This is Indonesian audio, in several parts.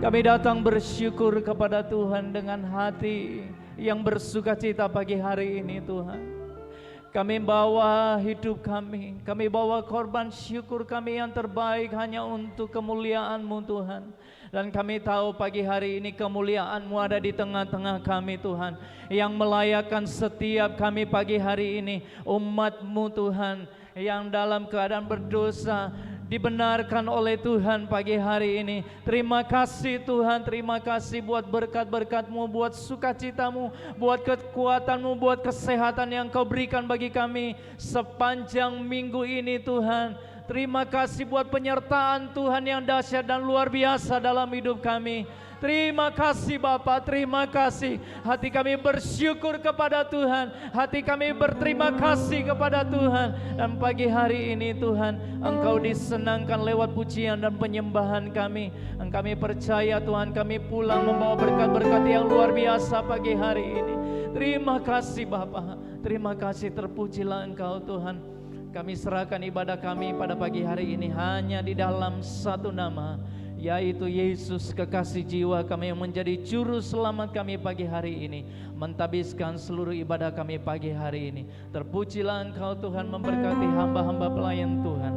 Kami datang bersyukur kepada Tuhan dengan hati yang bersukacita pagi hari ini Tuhan. Kami bawa hidup kami bawa korban syukur kami yang terbaik hanya untuk kemuliaan-Mu Tuhan. Dan kami tahu pagi hari ini kemuliaan-Mu ada di tengah-tengah kami Tuhan. Yang melayakkan setiap kami pagi hari ini umat-Mu Tuhan yang dalam keadaan berdosa dibenarkan oleh Tuhan pagi hari ini. Terima kasih Tuhan, terima kasih buat berkat-berkat-Mu, buat sukacita-Mu, buat kekuatan-Mu, buat kesehatan yang Kau berikan bagi kami sepanjang minggu ini Tuhan. Terima kasih buat penyertaan Tuhan yang dahsyat dan luar biasa dalam hidup kami. Terima kasih Bapa, terima kasih. Hati kami bersyukur kepada Tuhan, hati kami berterima kasih kepada Tuhan. Dan pagi hari ini Tuhan, Engkau disenangkan lewat pujian dan penyembahan kami. Dan kami percaya Tuhan, kami pulang membawa berkat-berkat yang luar biasa pagi hari ini. Terima kasih Bapa, terima kasih, terpujilah Engkau Tuhan. Kami serahkan ibadah kami pada pagi hari ini hanya di dalam satu nama, yaitu Yesus kekasih jiwa kami yang menjadi juru selamat kami pagi hari ini. Mentabiskan seluruh ibadah kami pagi hari ini. Terpujilah Engkau Tuhan, memberkati hamba-hamba pelayan Tuhan,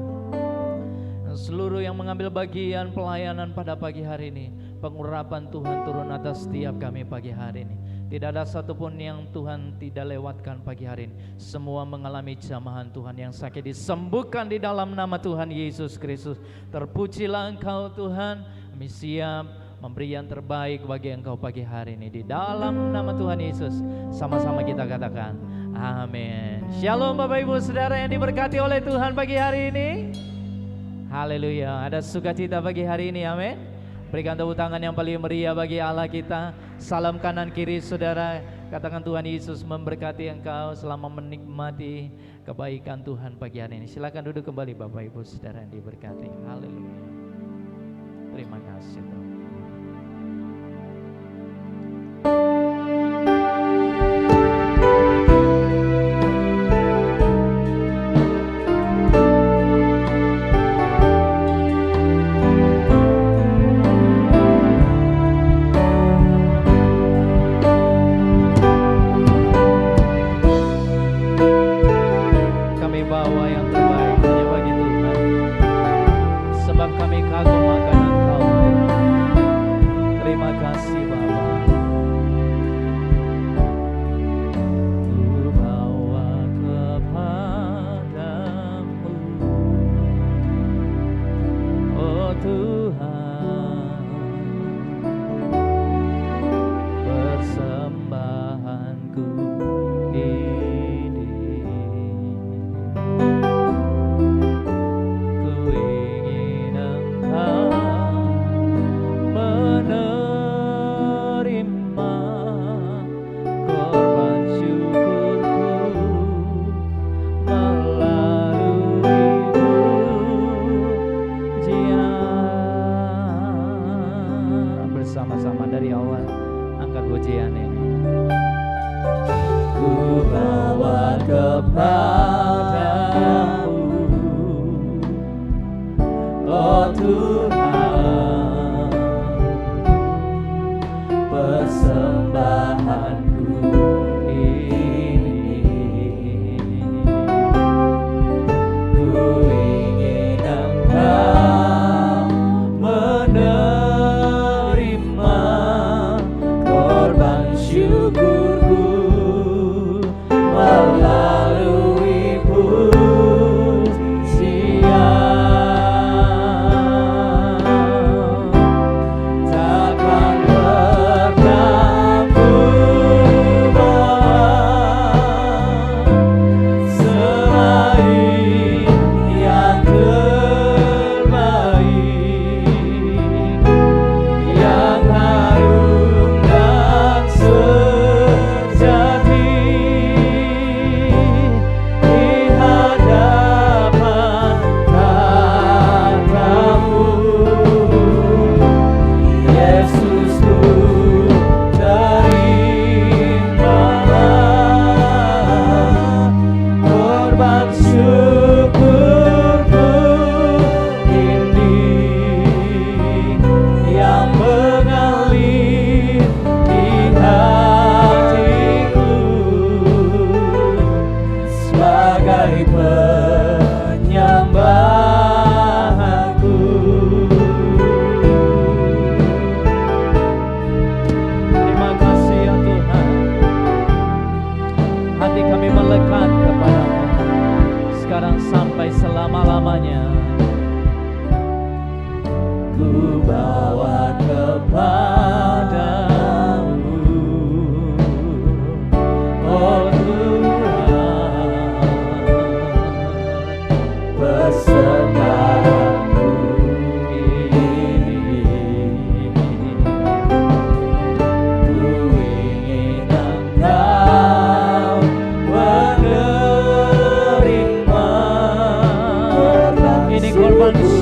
dan seluruh yang mengambil bagian pelayanan pada pagi hari ini. Pengurapan Tuhan turun atas setiap kami pagi hari ini. Tidak ada satupun yang Tuhan tidak lewatkan pagi hari ini. Semua mengalami jamahan Tuhan, yang sakit disembuhkan di dalam nama Tuhan Yesus Kristus. Terpujilah Engkau Tuhan. Kami siap memberi yang terbaik bagi Engkau pagi hari ini. Di dalam nama Tuhan Yesus, sama-sama kita katakan Amin. Shalom Bapak Ibu Saudara yang diberkati oleh Tuhan pagi hari ini. Haleluya. Ada sukacita pagi hari ini, amin. Berikan tepuk tangan yang paling meriah bagi Allah kita. Salam kanan kiri saudara. Katakan Tuhan Yesus memberkati engkau selama menikmati kebaikan Tuhan pagi hari ini. Silakan duduk kembali Bapak Ibu Saudara yang diberkati. Haleluya. Terima kasih Tuhan.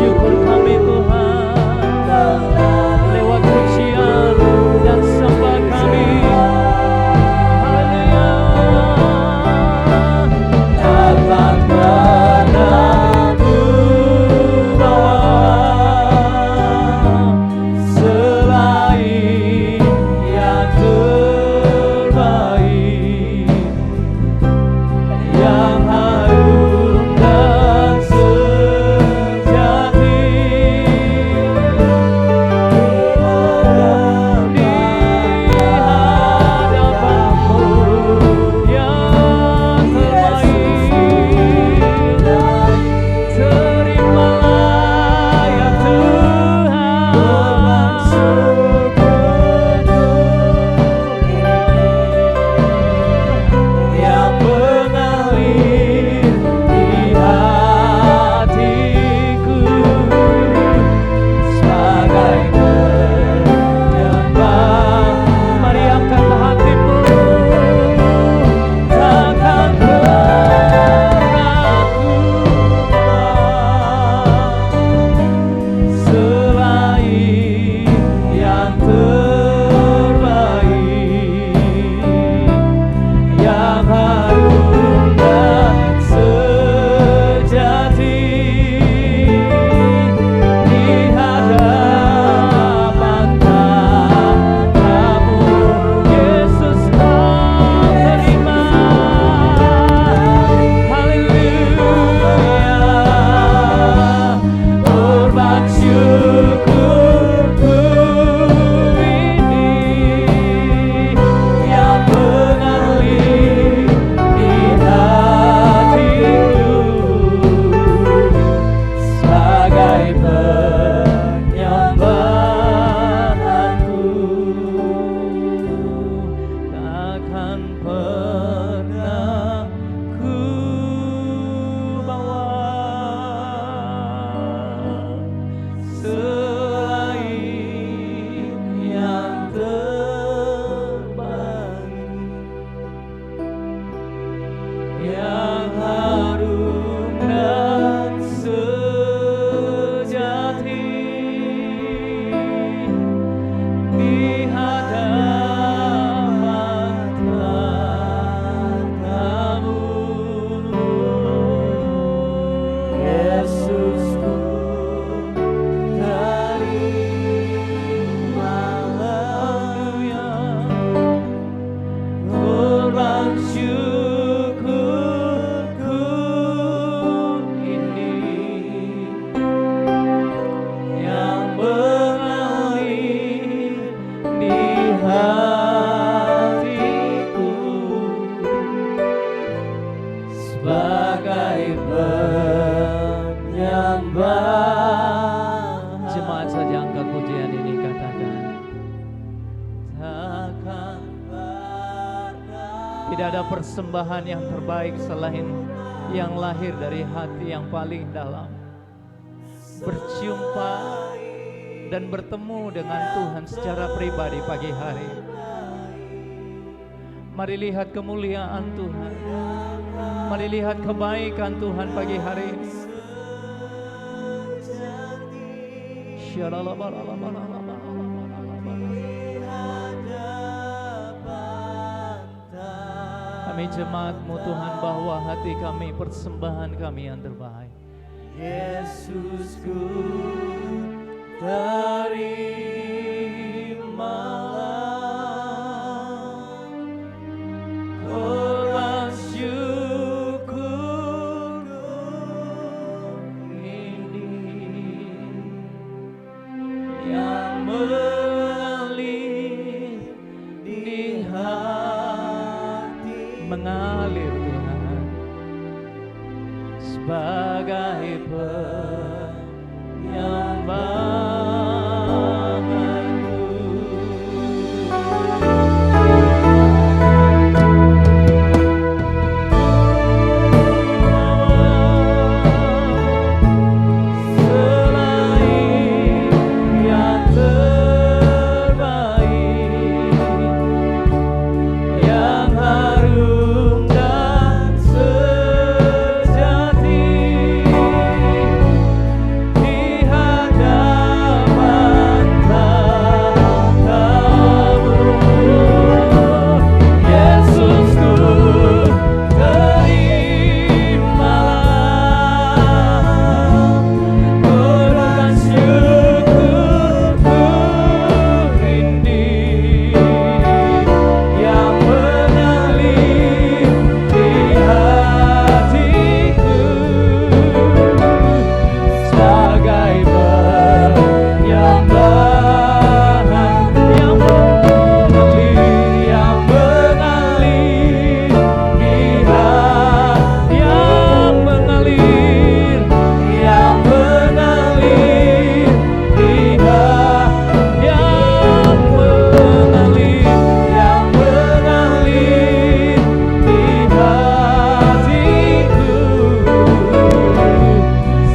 Syukur kami Tuhan lewat pujian ada persembahan yang terbaik selain yang lahir dari hati yang paling dalam. Berjumpa dan bertemu dengan Tuhan secara pribadi pagi hari. Mari lihat kemuliaan Tuhan. Mari lihat kebaikan Tuhan pagi hari ini. Kami jemaat-Mu Tuhan, bawa hati kami, persembahan kami yang terbaik. Yesusku, terimalah korban syukurku ini yang mengalir di hati, mengalir Tuhan sebagai penyembahanku. Selain yang terbaik, yang harum dan sejati, di hadapan tatamu, Yesusku, terimalah korban syukurku ini yang mengalir di hatiku sebagai penyembahan yang mengalir di hati, yang mengalir di hati, yang mengalir di hatiku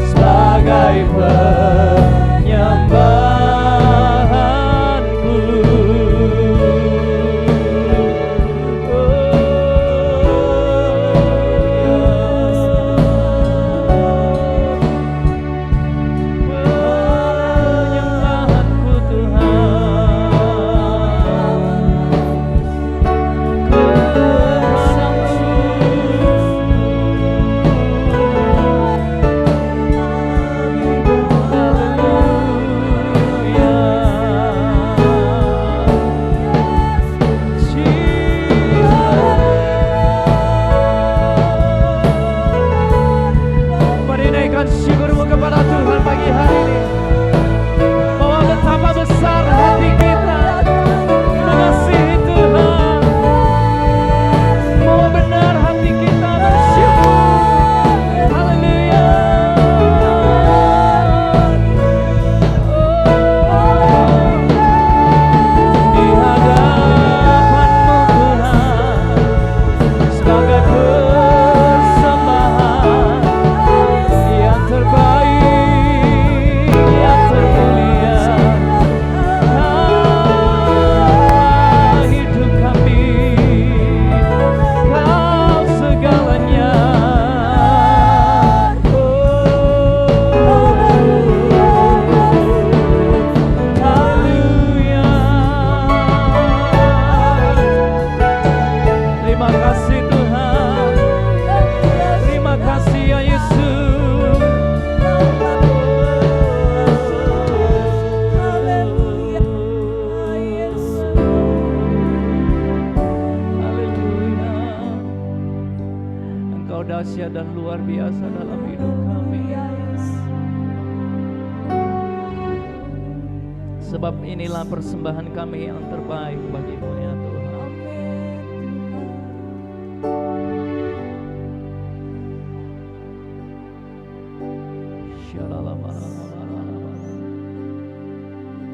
sebagai penyembahanku. Penyembahanku Mari naikkan syukurmu kepada Tuhan pagi hari ini. Bahwa betapa besar hati kita mengasihi Tuhan. Bahwa benar hati kita bersyukur. Haleluya. Di hadapan-Mu Tuhan sebagai persembahan yang terbaik, yang termulia, hidup kami, Kau segalanya. Haleluya. Terima kasih Tuhan, terima kasih ya Yesus. Haleluya. Engkau dahsyat dan luar biasa dalam hidup kami. Sebab inilah persembahan kami yang terbaik bagi-Mu ya Tuhan.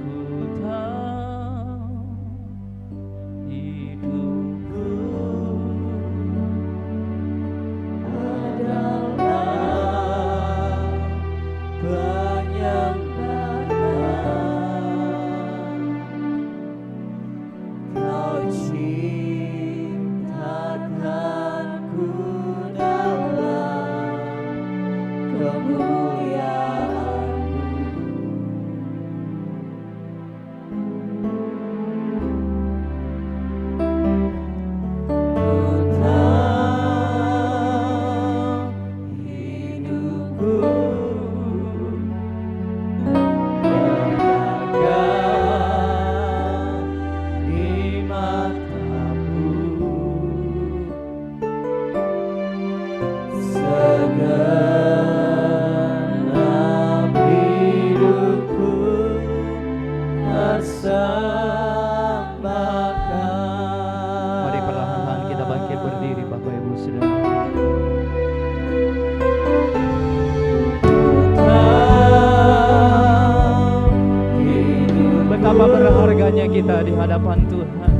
Ku tahu hidupku kita di hadapan Tuhan.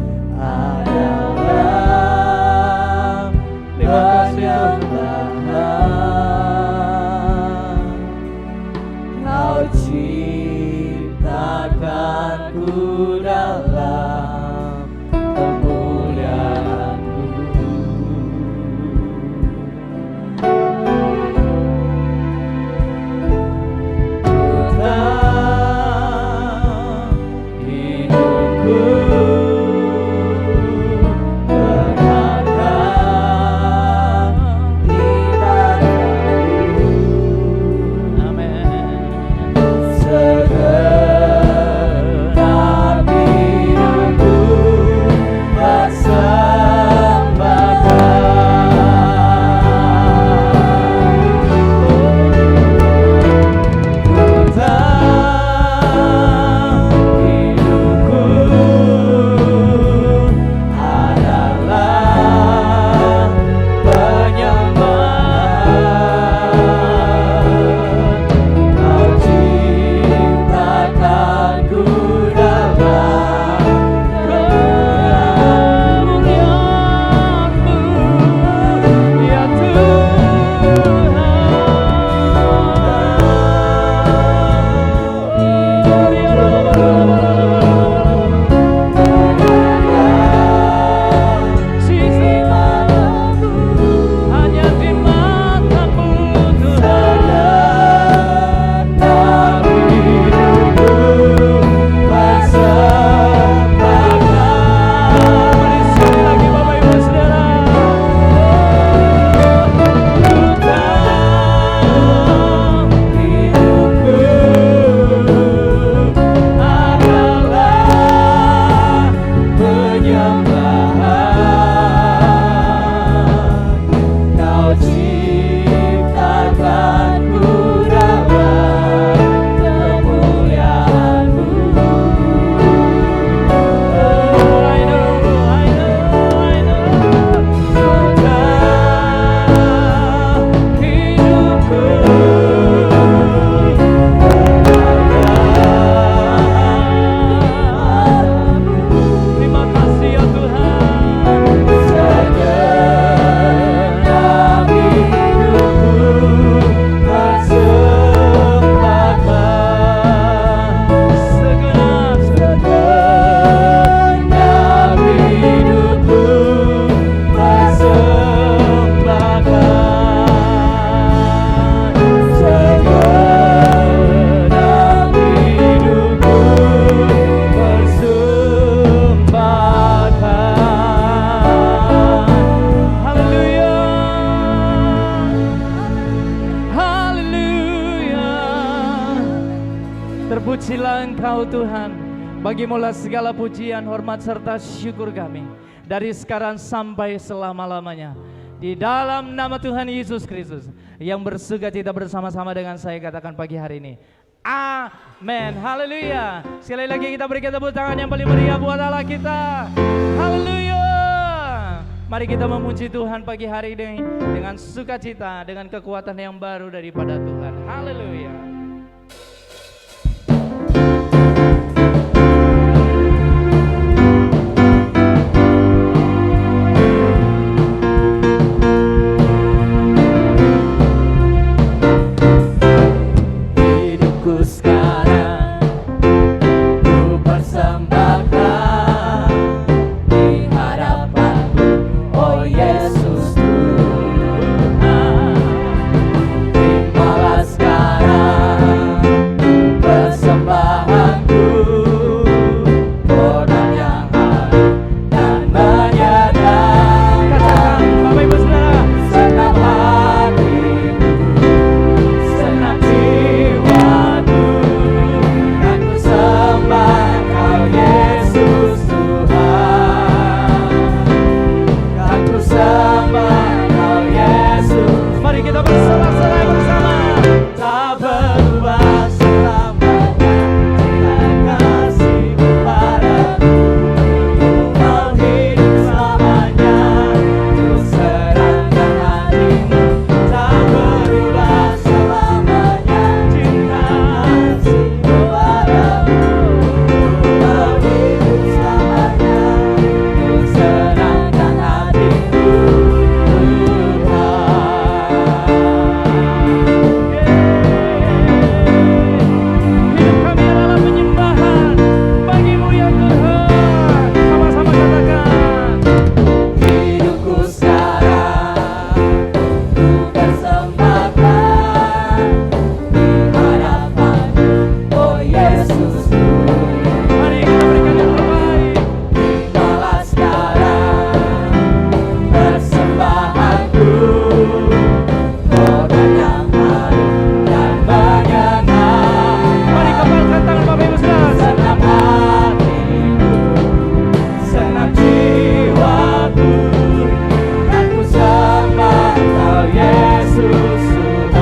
Terima kasih Tuhan. Kau ciptakanku dalam kemuliaan-Mu. Terpujilah Engkau Tuhan, bagimulah segala pujian, hormat serta syukur kami dari sekarang sampai selama-lamanya. Di dalam nama Tuhan Yesus Kristus yang bersukacita bersama-sama dengan saya katakan pagi hari ini. Amin. Haleluya. Sekali lagi kita berikan tepuk tangan yang paling meriah buat Allah kita. Haleluya. Mari kita memuji Tuhan pagi hari ini dengan sukacita, dengan kekuatan yang baru daripada Tuhan. Haleluya. Terimalah tak berubah selamanya. Cinta kasih-Mu padaku, mau hidup selamanya. Ku serahkan hatimu, tak berubah selamanya. Cinta kasih-Mu padaku, mau hidup selamanya. Ku serahkan hatiku, Hidup kami adalah penyembahan bagi-Mu ya Tuhan. Sama-sama katakan. hidupku sekarang ku persembahkan di hadapan-Mu, oh Yesusku. Mari kita berikan yang terbaik. Terimalah sekarang persembahanku, korban yang harum dan menyenangkan. Mari kepalkan tangan Bapak Ibu Saudara. Senang hatiku, senang jiwaku, kan ku sembah Kau Yesus Tuhan.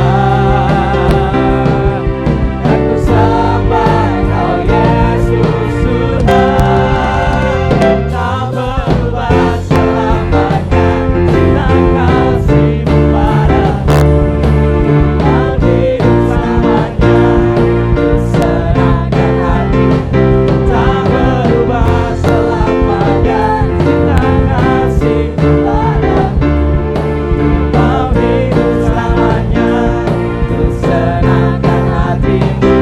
Kan ku sembah Kau Yesus Tuhan. Tak berubah selamanya, cinta kasih-Mu padaku, mau hidup selamanya. Ku serahkan hatiku, tak berubah selamanya. Cinta kasih-Mu padaku, mau hidup selamanya. Ku serahkan hatimu,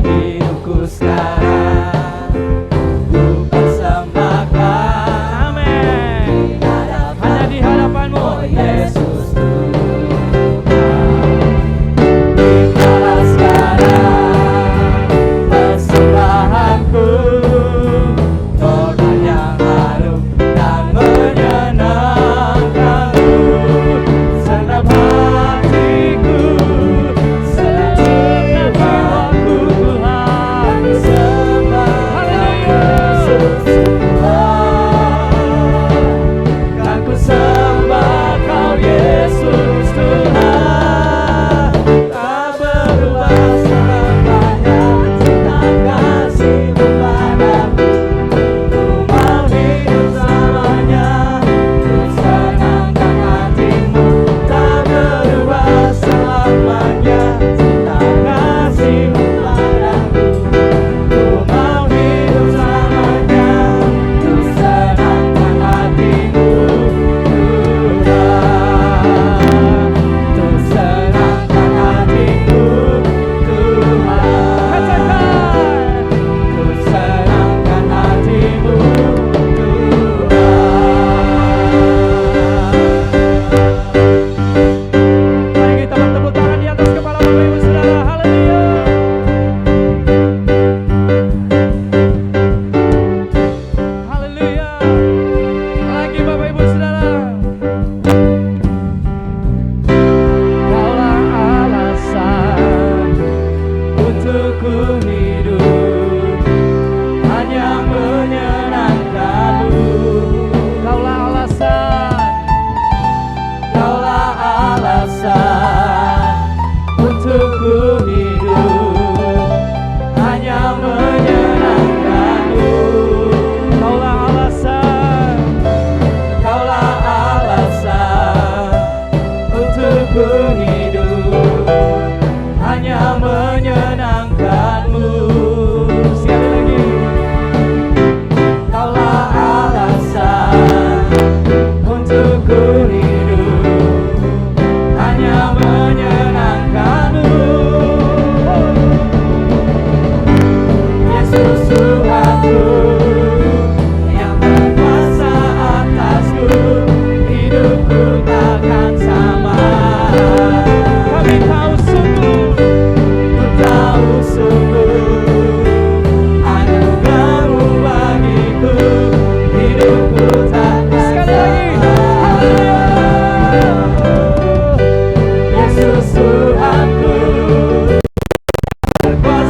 hidupku sekarang ku persembahkan Amin. di hadapan, Hanya di hadapan-Mu. oh Yesus Tuhan. Terimalah sekarang persembahanku, korban yang harum dan menyenangkan-Mu. Senang hatiku, senang jiwaku, Tuhan. ku sembah Kau Yesus Tuhan. Kan ku sembah Kau Yesus Tuhan. Tak berubah selamanya, cinta kasih-Mu padaku, ku mau hidup selamanya. Ku senangkan hatimu, tak berubah selamanya. Cinta kasih-Mu padaku, ku mau hidup selamanya. Ku senangkan hatimu, Tuhan. Ku senangkan hatimu, Tuhan. Katakan. Ku senangkan hatimu, Tuhan. Mari kita bertepuk tangan di atas kepala Bapak Ibu Saudara. Haleluya. Haleluya. Lagi Bapak Ibu Saudara. Kaulah alasan untuk ku hidup, hanya menyenangkan-Mu. Kaulah alasan. Kaulah alasan untuk ku hidup, hanya menyenangkan-Mu. Kaulah alasan. Kaulah alasan untuk ku hidup, hanya menyenangkan-Mu. Sekali lagi. Kaulah alasan untuk ku hidup, hanya menyenangkan-Mu. Yesus Tuhanku, yang berkuasa atasku, hidupku takkan sama. Kami tahu sungguh. Ku tahu sungguh anugerah-Mu bagiku, hidupku takkan Sekali lagi. sama. Yesus Tuhanku, berkuasa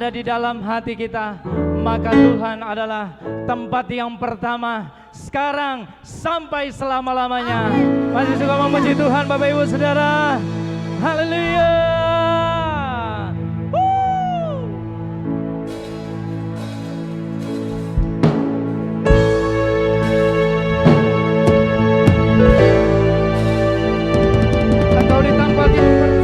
ada di dalam hati kita, maka Tuhan adalah tempat yang pertama, sekarang sampai selama-lamanya. Masih suka memuji Tuhan Bapak Ibu Saudara? Haleluya. Engkau di tempat yang pertama.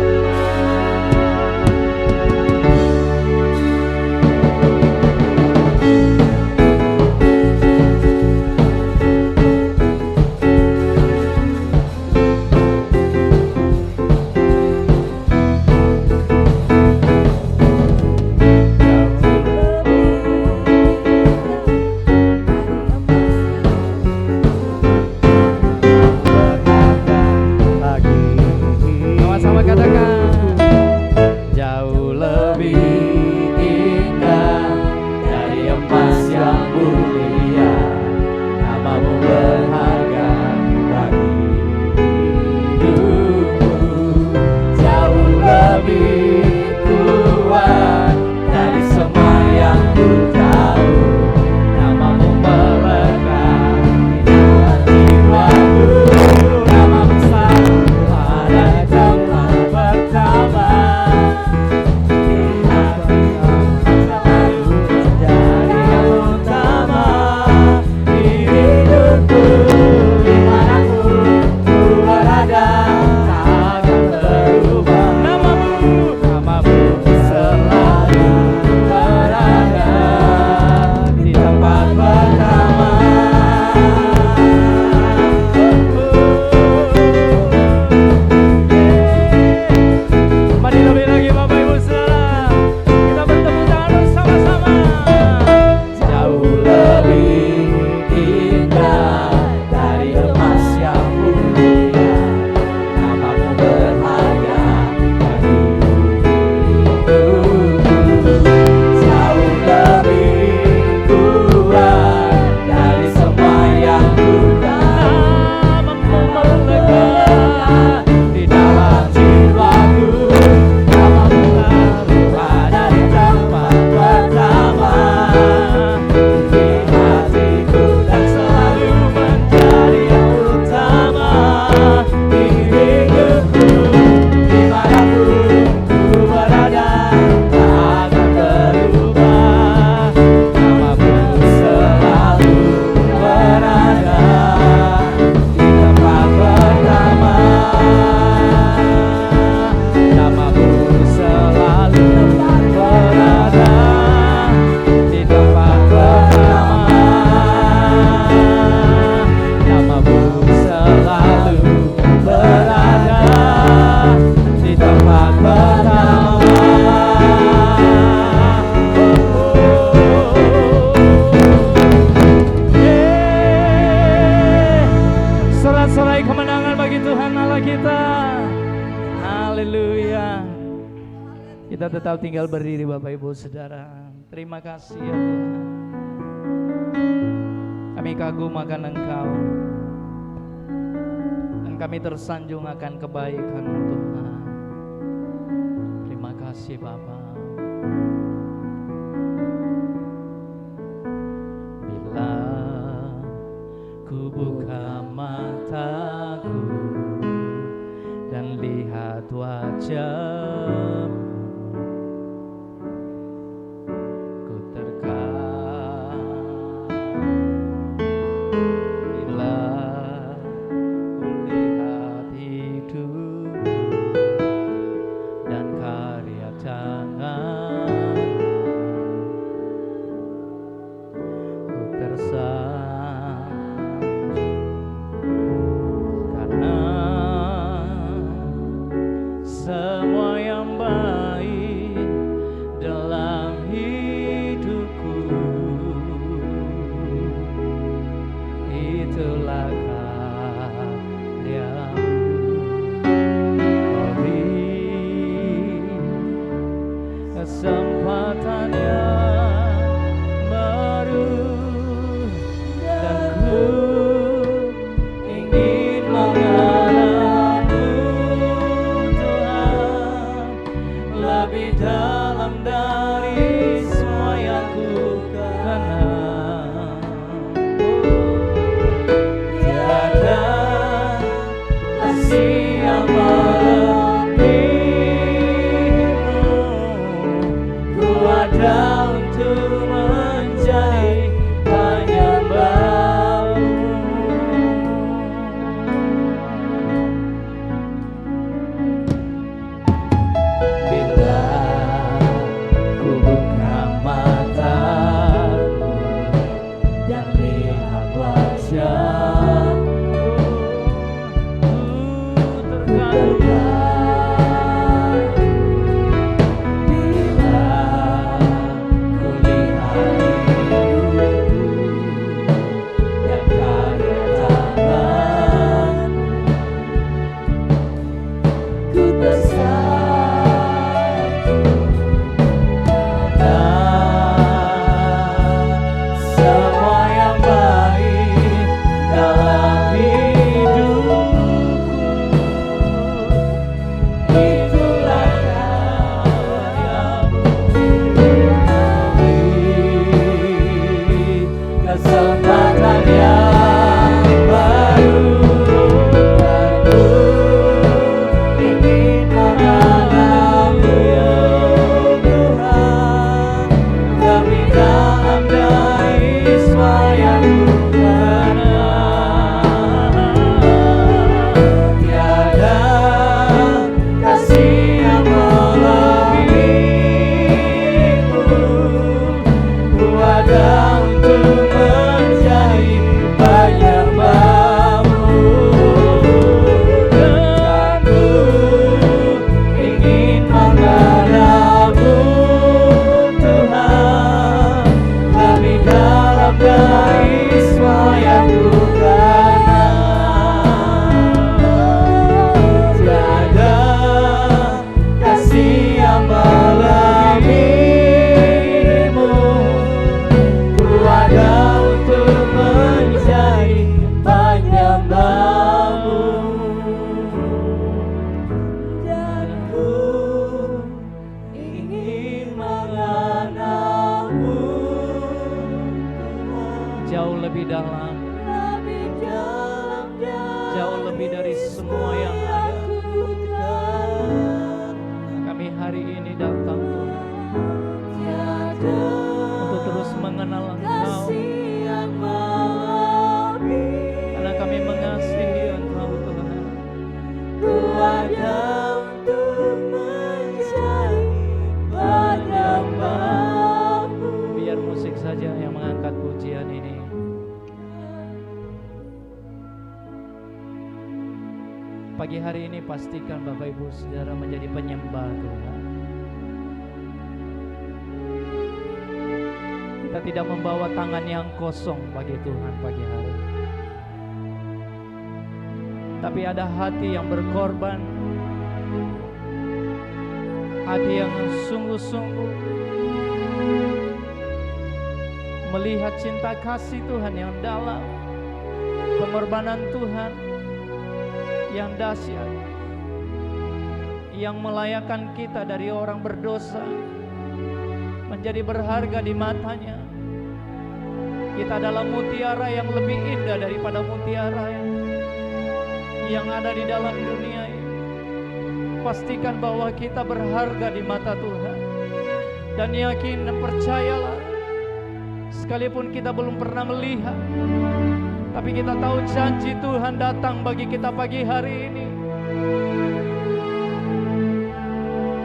Kita tetap tinggal berdiri Bapak Ibu Saudara. Terima kasih ya Tuhan. Kami kagum akan Engkau, dan kami tersanjung akan kebaikan Tuhan. Terima kasih Bapa. Bila ku buka mataku dan lihat wajah-Mu, ku terkagum. Bila ku lihat hidup dan karya tangan semua yang ada. Kami hari ini datang Tuhan untuk terus mengenal Engkau, karena kami mengasihi Engkau Tuhan. Biar musik saja yang mengangkat pujian ini. Pagi hari ini pastikan Bapak Ibu Saudara menjadi penyembah Tuhan. Kita tidak membawa tangan yang kosong bagi Tuhan pagi hari, tapi ada hati yang berkorban, hati yang sungguh-sungguh melihat cinta kasih Tuhan yang dalam, pengorbanan Tuhan yang dahsyat, yang melayakkan kita dari orang berdosa menjadi berharga di matanya. Kita adalah mutiara yang lebih indah daripada mutiara yang ada di dalam dunia ini. Pastikan bahwa kita berharga di mata Tuhan, dan yakin dan percayalah, sekalipun kita belum pernah melihat, tapi kita tahu janji Tuhan datang bagi kita pagi hari ini.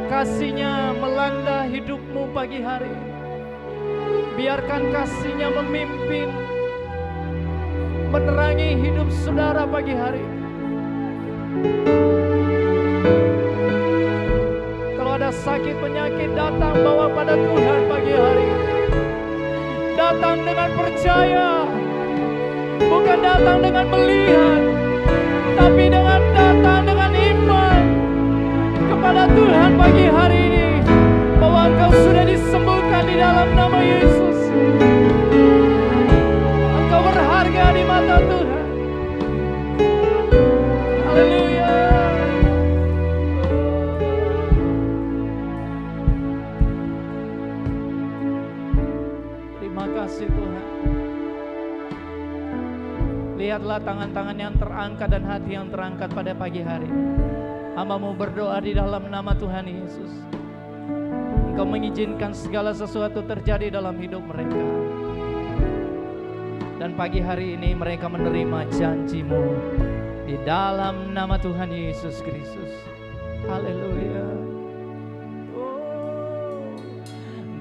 Kasih-Nya melanda hidupmu pagi hari. Biarkan kasih-Nya memimpin, menerangi hidup saudara pagi hari. Kalau ada sakit penyakit, datang bawa pada Tuhan pagi hari. Datang dengan percaya, bukan datang dengan melihat, tapi dengan datang dengan iman kepada Tuhan pagi hari ini, bahwa engkau sudah disembuhkan di dalam nama Yesus. Engkau berharga di mata Tuhan. Haleluya. Terima kasih Tuhan. Lihatlah tangan-tangan yang terangkat dan hati yang terangkat pada pagi hari. Hamba-Mu berdoa di dalam nama Tuhan Yesus. Engkau mengizinkan segala sesuatu terjadi dalam hidup mereka, dan pagi hari ini mereka menerima janji-Mu di dalam nama Tuhan Yesus Kristus. Haleluya.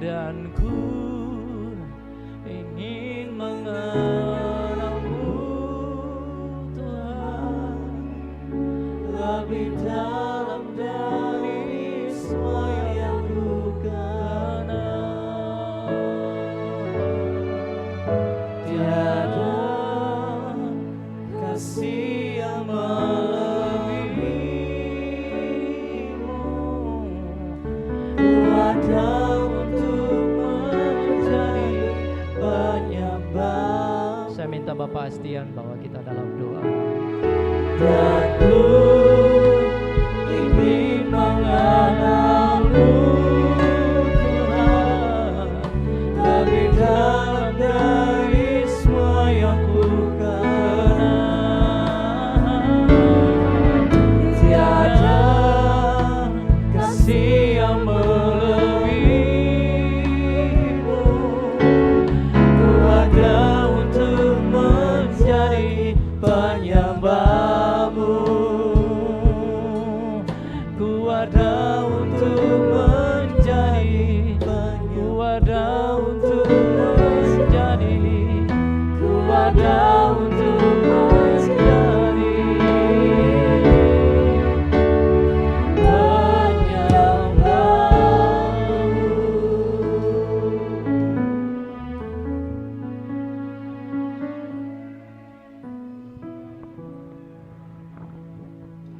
Dan ku ingin mengenal-Mu Tuhan lebih dalam dari semua yang ku kenal. Tiada kasih yang melebihi-Mu. Ku ada untuk menjadi penyembah. Saya minta Bapak Astian bawa kita dalam doa. Dan ku ingin mengenal-Mu Tuhan lebih dalam dari semua yang ku kenal. Tiada kasih yang melebihi-Mu. Ku ada untuk menjadi penyembah-Mu. Ku ada untuk menjadi, ku ada untuk menjadi, ku ada untuk menjadi penyembah-Mu.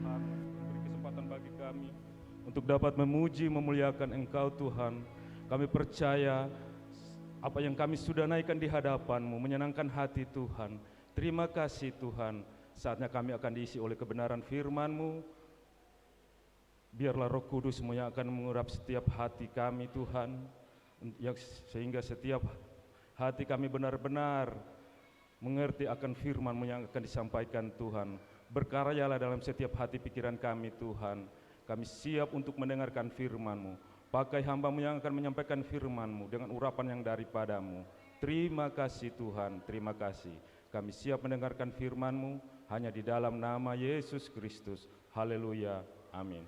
Tuhan, beri kesempatan bagi kami untuk dapat memuji, memuliakan Engkau Tuhan. Kami percaya apa yang kami sudah naikkan di hadapan-Mu menyenangkan hati Tuhan. Terima kasih Tuhan. Saatnya kami akan diisi oleh kebenaran firman-Mu. Biarlah Roh Kudus-Mu yang akan mengurap setiap hati kami Tuhan, sehingga setiap hati kami benar-benar mengerti akan firman-Mu yang akan disampaikan Tuhan. Berkaryalah dalam setiap hati pikiran kami Tuhan. Kami siap untuk mendengarkan firman-Mu. Pakai hamba-Mu yang akan menyampaikan firman-Mu dengan urapan yang daripadamu. Terima kasih Tuhan, terima kasih. Kami siap mendengarkan firman-Mu hanya di dalam nama Yesus Kristus. Haleluya, amin.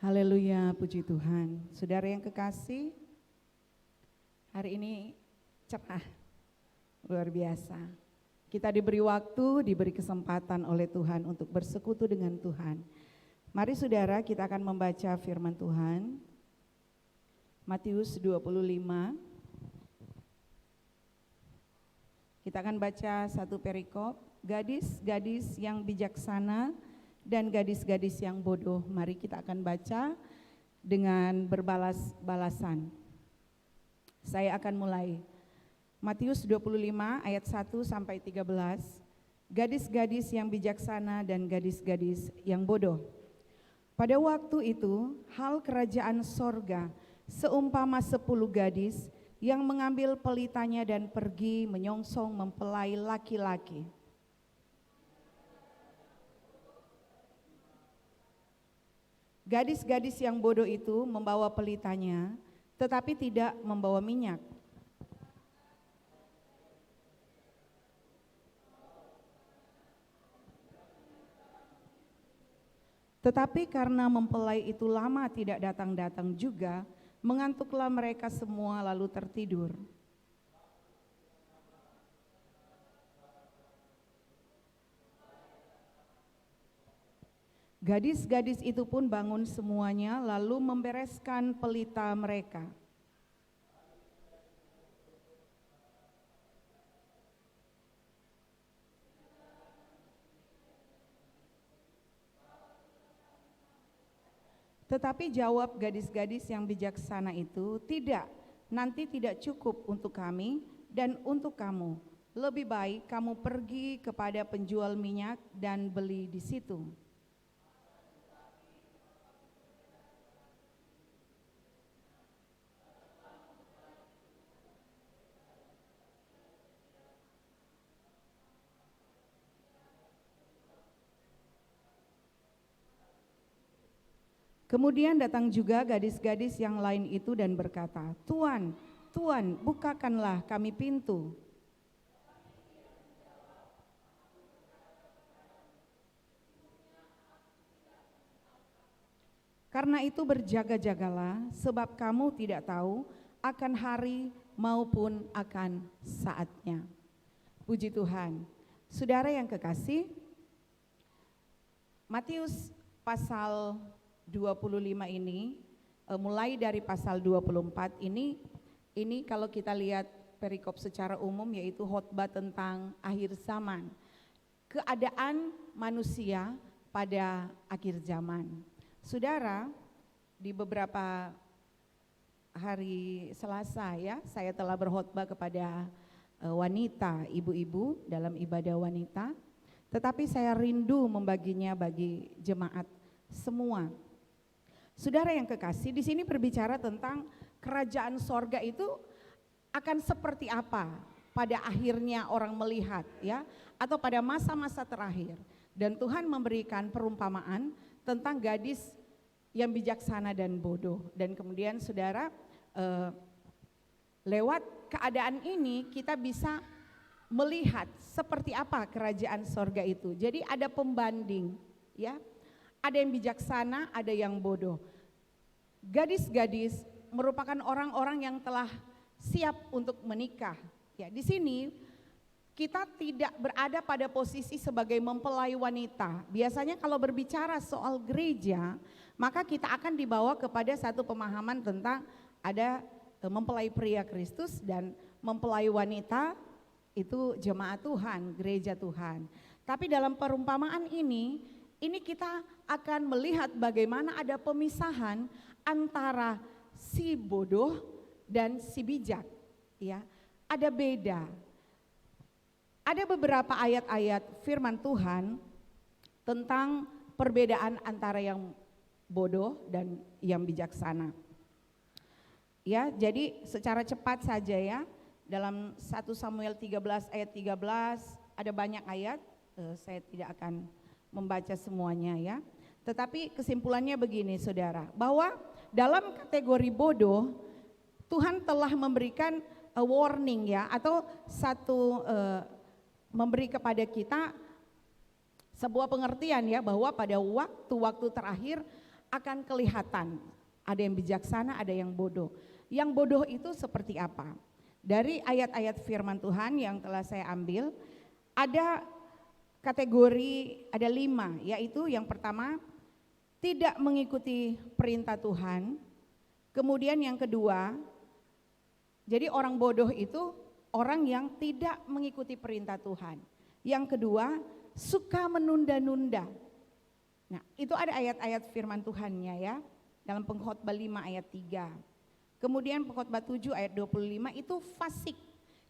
Haleluya, puji Tuhan. Saudara yang kekasih, hari ini cerah, luar biasa. Kita diberi waktu, diberi kesempatan oleh Tuhan untuk bersekutu dengan Tuhan. Mari saudara, kita akan membaca firman Tuhan. Matius 25. Kita akan baca satu perikop, gadis-gadis yang bijaksana dan gadis-gadis yang bodoh. Mari kita akan baca dengan berbalas-balasan. Saya akan mulai. Matius 25 ayat 1 sampai 13. Gadis-gadis yang bijaksana dan gadis-gadis yang bodoh. Pada waktu itu, hal kerajaan sorga seumpama 10 gadis yang mengambil pelitanya dan pergi menyongsong mempelai laki-laki. Gadis-gadis yang bodoh itu membawa pelitanya, tetapi tidak membawa minyak. Tetapi karena mempelai itu lama tidak datang-datang juga, mengantuklah mereka semua lalu tertidur. Gadis-gadis itu pun bangun semuanya lalu membereskan pelita mereka. Tetapi jawab gadis-gadis yang bijaksana itu, tidak, nanti tidak cukup untuk kami dan untuk kamu. Lebih baik kamu pergi kepada penjual minyak dan beli di situ. Kemudian datang juga gadis-gadis yang lain itu dan berkata, Tuan, Tuan, bukakanlah kami pintu. Karena itu berjaga-jagalah, sebab kamu tidak tahu akan hari maupun akan saatnya. Puji Tuhan. Saudara yang kekasih, Matius pasal 25 ini, mulai dari pasal 24 ini kalau kita lihat perikop secara umum yaitu khotbah tentang akhir zaman. Keadaan manusia pada akhir zaman. Saudara, di beberapa hari Selasa ya, saya telah berkhotbah kepada wanita, ibu-ibu dalam ibadah wanita. Tetapi saya rindu membaginya bagi jemaat semua. Saudara yang kekasih, di sini berbicara tentang kerajaan sorga itu akan seperti apa pada akhirnya orang melihat ya, atau pada masa-masa terakhir. Dan Tuhan memberikan perumpamaan tentang gadis yang bijaksana dan bodoh. Dan kemudian saudara, lewat keadaan ini kita bisa melihat seperti apa kerajaan sorga itu. Jadi ada pembanding ya. Ada yang bijaksana, ada yang bodoh. Gadis-gadis merupakan orang-orang yang telah siap untuk menikah. Ya, di sini kita tidak berada pada posisi sebagai mempelai wanita. Biasanya kalau berbicara soal gereja, maka kita akan dibawa kepada satu pemahaman tentang ada mempelai pria Kristus dan mempelai wanita itu jemaat Tuhan, gereja Tuhan. Tapi dalam perumpamaan ini ini kita akan melihat bagaimana ada pemisahan antara si bodoh dan si bijak, ya. Ada beda. Ada beberapa ayat-ayat firman Tuhan tentang perbedaan antara yang bodoh dan yang bijaksana. Ya, jadi secara cepat saja ya, dalam 1 Samuel 13 ayat 13 ada banyak ayat, saya tidak akan membaca semuanya ya. Tetapi kesimpulannya begini saudara, bahwa dalam kategori bodoh Tuhan telah memberikan a warning ya, atau satu memberi kepada kita sebuah pengertian ya, bahwa pada waktu-waktu terakhir akan kelihatan ada yang bijaksana, ada yang bodoh. Yang bodoh itu seperti apa? Dari ayat-ayat firman Tuhan yang telah saya ambil, ada kategori, ada 5, yaitu yang pertama, tidak mengikuti perintah Tuhan. Kemudian yang kedua, jadi orang bodoh itu orang yang tidak mengikuti perintah Tuhan. Yang kedua, suka menunda-nunda. Nah, itu ada ayat-ayat firman Tuhannya ya, dalam Pengkhotbah 5 ayat 3. Kemudian Pengkhotbah 7 ayat 25 itu fasik.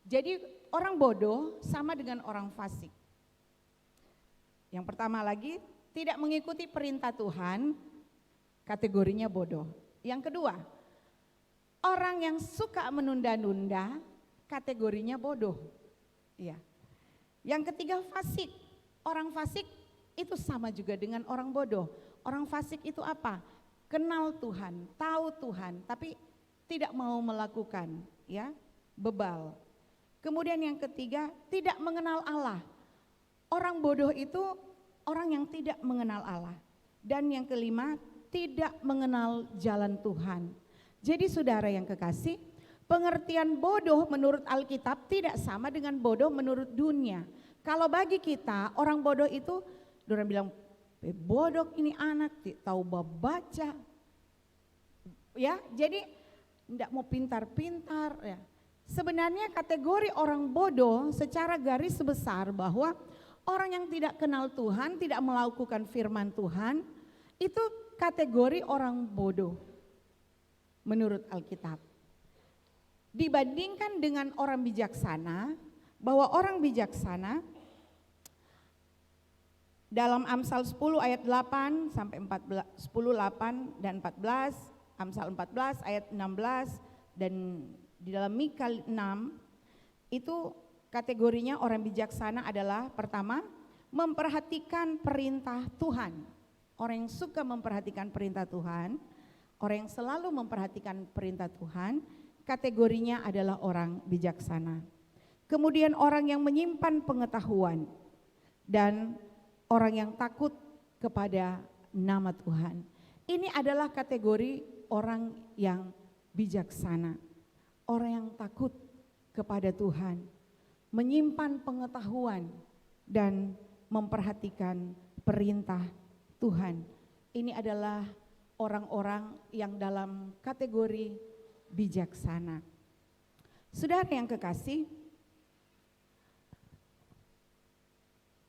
Jadi orang bodoh sama dengan orang fasik. Yang pertama lagi, tidak mengikuti perintah Tuhan, kategorinya bodoh. Yang kedua, orang yang suka menunda-nunda, kategorinya bodoh. Ya. Yang ketiga, fasik. Orang fasik itu sama juga dengan orang bodoh. Orang fasik itu apa? Kenal Tuhan, tahu Tuhan, tapi tidak mau melakukan, ya, bebal. Kemudian yang ketiga, tidak mengenal Allah. Orang bodoh itu orang yang tidak mengenal Allah. Dan yang kelima, tidak mengenal jalan Tuhan. Jadi saudara yang kekasih, pengertian bodoh menurut Alkitab tidak sama dengan bodoh menurut dunia. Kalau bagi kita, orang bodoh itu, orang bilang, bodoh ini anak, tahu baca. Ya, jadi tidak mau pintar-pintar ya. Sebenarnya kategori orang bodoh secara garis besar bahwa orang yang tidak kenal Tuhan, tidak melakukan firman Tuhan, itu kategori orang bodoh menurut Alkitab. Dibandingkan dengan orang bijaksana, bahwa orang bijaksana dalam Amsal 10 ayat 8 sampai 14, 10, 8 dan 14, Amsal 14 ayat 16 dan di dalam Mika 6 itu kategorinya orang bijaksana adalah pertama, memperhatikan perintah Tuhan. Orang yang suka memperhatikan perintah Tuhan, orang yang selalu memperhatikan perintah Tuhan, kategorinya adalah orang bijaksana. Kemudian orang yang menyimpan pengetahuan dan orang yang takut kepada nama Tuhan. Ini adalah kategori orang yang bijaksana, orang yang takut kepada Tuhan, menyimpan pengetahuan dan memperhatikan perintah Tuhan. Ini adalah orang-orang yang dalam kategori bijaksana. Saudara yang kekasih,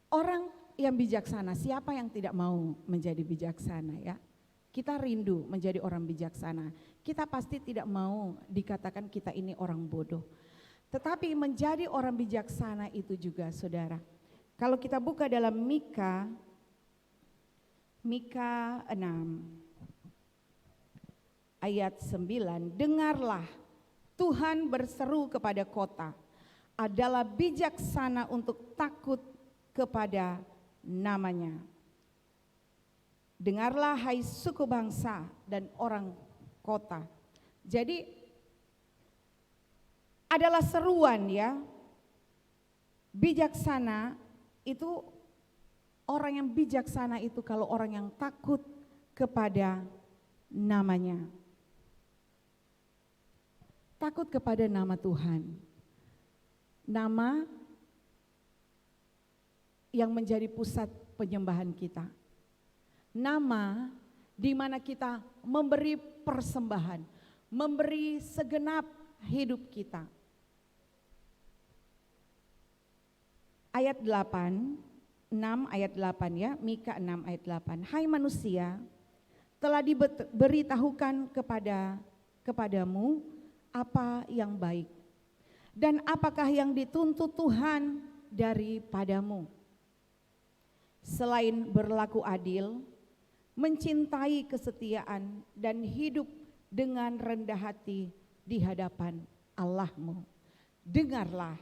orang yang bijaksana, siapa yang tidak mau menjadi bijaksana ya? Kita rindu menjadi orang bijaksana. Kita pasti tidak mau dikatakan kita ini orang bodoh. Tetapi menjadi orang bijaksana itu juga saudara. Kalau kita buka dalam Mika 6 ayat 9, dengarlah Tuhan berseru kepada kota, adalah bijaksana untuk takut kepada namanya. Dengarlah hai suku bangsa dan orang kota. Jadi adalah seruan ya. Bijaksana itu, orang yang bijaksana itu kalau orang yang takut kepada namanya. Takut kepada nama Tuhan. Nama yang menjadi pusat penyembahan kita. Nama di mana kita memberi persembahan, memberi segenap hidup kita. Ayat 8, 6 ayat 8 ya, Mika 6 ayat 8. Hai manusia, telah diberitahukan kepadamu apa yang baik dan apakah yang dituntut Tuhan daripadamu. Selain berlaku adil, mencintai kesetiaan dan hidup dengan rendah hati di hadapan Allahmu. Dengarlah,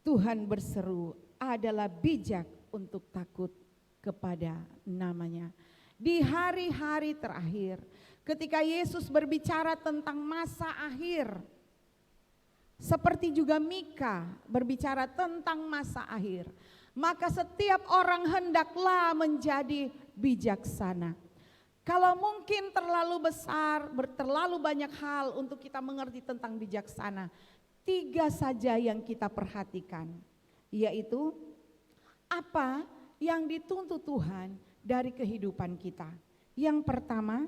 Tuhan berseru, adalah bijak untuk takut kepada namanya. Di hari-hari terakhir, ketika Yesus berbicara tentang masa akhir, seperti juga Mika berbicara tentang masa akhir, maka setiap orang hendaklah menjadi bijaksana. Kalau mungkin terlalu besar, terlalu banyak hal untuk kita mengerti tentang bijaksana, 3 saja yang kita perhatikan, yaitu apa yang dituntut Tuhan dari kehidupan kita. Yang pertama,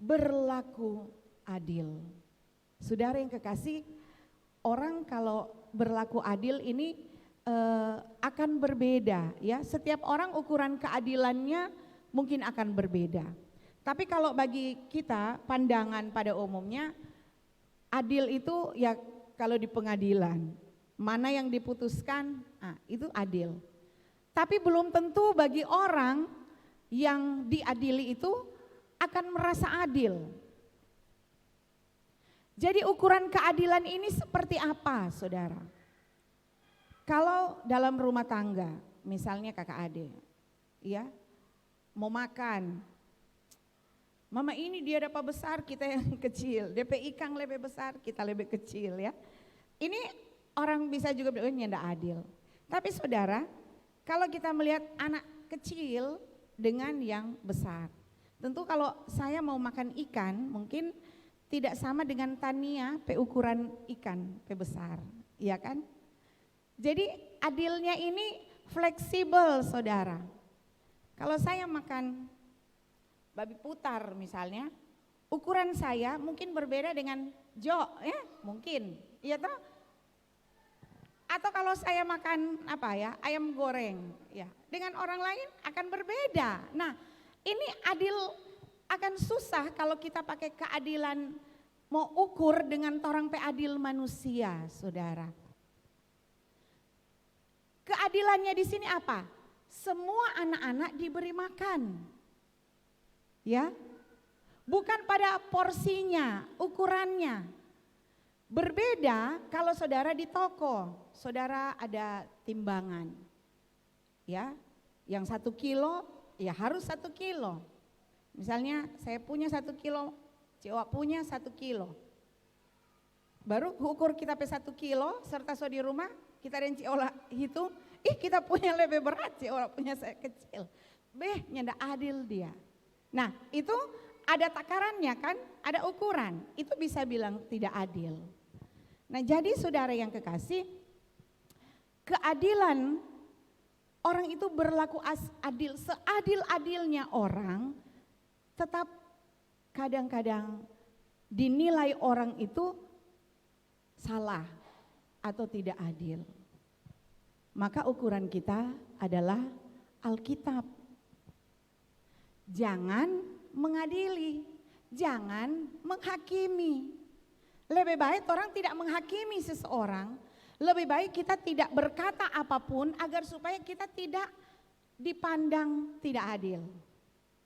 berlaku adil. Saudara yang kekasih, orang kalau berlaku adil ini akan berbeda ya. Setiap orang ukuran keadilannya mungkin akan berbeda. Tapi kalau bagi kita pandangan pada umumnya, adil itu ya kalau di pengadilan, mana yang diputuskan, itu adil. Tapi belum tentu bagi orang yang diadili itu akan merasa adil. Jadi ukuran keadilan ini seperti apa, saudara? Kalau dalam rumah tangga, misalnya kakak adik, ya, mau makan, mama ini dia dapat besar, kita yang kecil, DP ikan lebih besar, kita lebih kecil ya. Ini orang bisa juga bilang ini tidak adil. Tapi saudara, kalau kita melihat anak kecil dengan yang besar, tentu kalau saya mau makan ikan mungkin tidak sama dengan Tania ukuran ikan besar, iya kan? Jadi adilnya ini fleksibel, saudara. Kalau saya makan babi putar misalnya, ukuran saya mungkin berbeda dengan Jo, ya mungkin, iya toh? Atau kalau saya makan ayam goreng, ya dengan orang lain akan berbeda. Nah, ini adil akan susah kalau kita pakai keadilan mau ukur dengan orang adil manusia, saudara. Keadilannya di sini apa? Semua anak-anak diberi makan. Ya. Bukan pada porsinya, ukurannya. Berbeda kalau saudara di toko, saudara ada timbangan. Ya. Yang 1 kilo, ya harus 1 kilo. Misalnya saya punya 1 kilo, Cewek punya 1 kilo. Baru ukur kita 1 kilo serta so di rumah, kita dan Ciola hitung, kita punya lebih berat, Ciola punya saya kecil. Nyanda adil dia. Nah itu ada takarannya kan, ada ukuran, itu bisa bilang tidak adil. Nah jadi saudara yang kekasih, keadilan orang itu berlaku adil, seadil-adilnya orang, tetap kadang-kadang dinilai orang itu salah atau tidak adil. Maka ukuran kita adalah Alkitab. Jangan mengadili, jangan menghakimi. Lebih baik orang tidak menghakimi seseorang, lebih baik kita tidak berkata apapun agar supaya kita tidak dipandang tidak adil.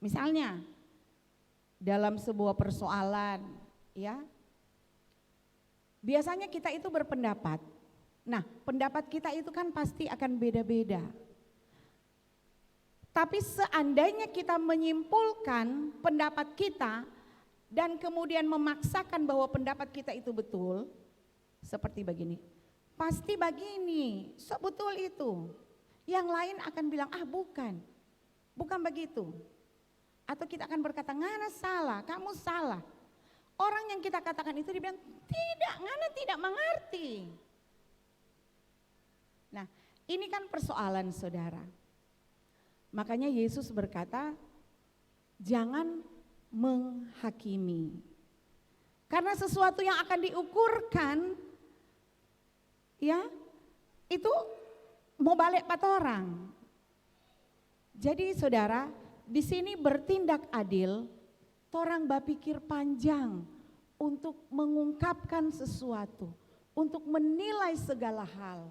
Misalnya dalam sebuah persoalan, ya, biasanya kita itu berpendapat. Nah, pendapat kita itu kan pasti akan beda-beda. Tapi seandainya kita menyimpulkan pendapat kita dan kemudian memaksakan bahwa pendapat kita itu betul, seperti begini. Pasti begini, betul itu. Yang lain akan bilang, bukan begitu. Atau kita akan berkata, ngana salah, kamu salah. Orang yang kita katakan itu dibilang, tidak, ngana tidak mengerti. Nah, ini kan persoalan saudara. Makanya Yesus berkata, jangan menghakimi. Karena sesuatu yang akan diukurkan, ya, itu mau balik 4 orang. Jadi saudara, di sini bertindak adil, torang berpikir panjang untuk mengungkapkan sesuatu, untuk menilai segala hal.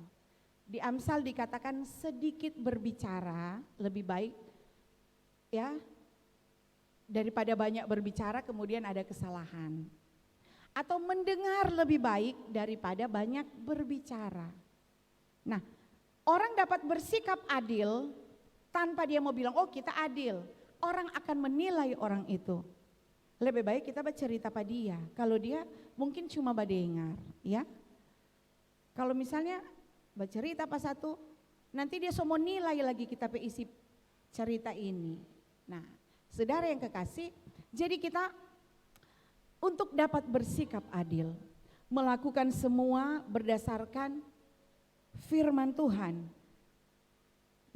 Di Amsal dikatakan sedikit berbicara lebih baik ya daripada banyak berbicara kemudian ada kesalahan. Atau mendengar lebih baik daripada banyak berbicara. Nah, orang dapat bersikap adil tanpa dia mau bilang, oh kita adil. Orang akan menilai orang itu. Lebih baik kita bercerita pada dia. Kalau dia mungkin cuma berdengar, ya. Kalau misalnya bercerita pas satu, nanti dia semua nilai lagi kita isi cerita ini. Nah, saudara yang kekasih, jadi kita untuk dapat bersikap adil, melakukan semua berdasarkan firman Tuhan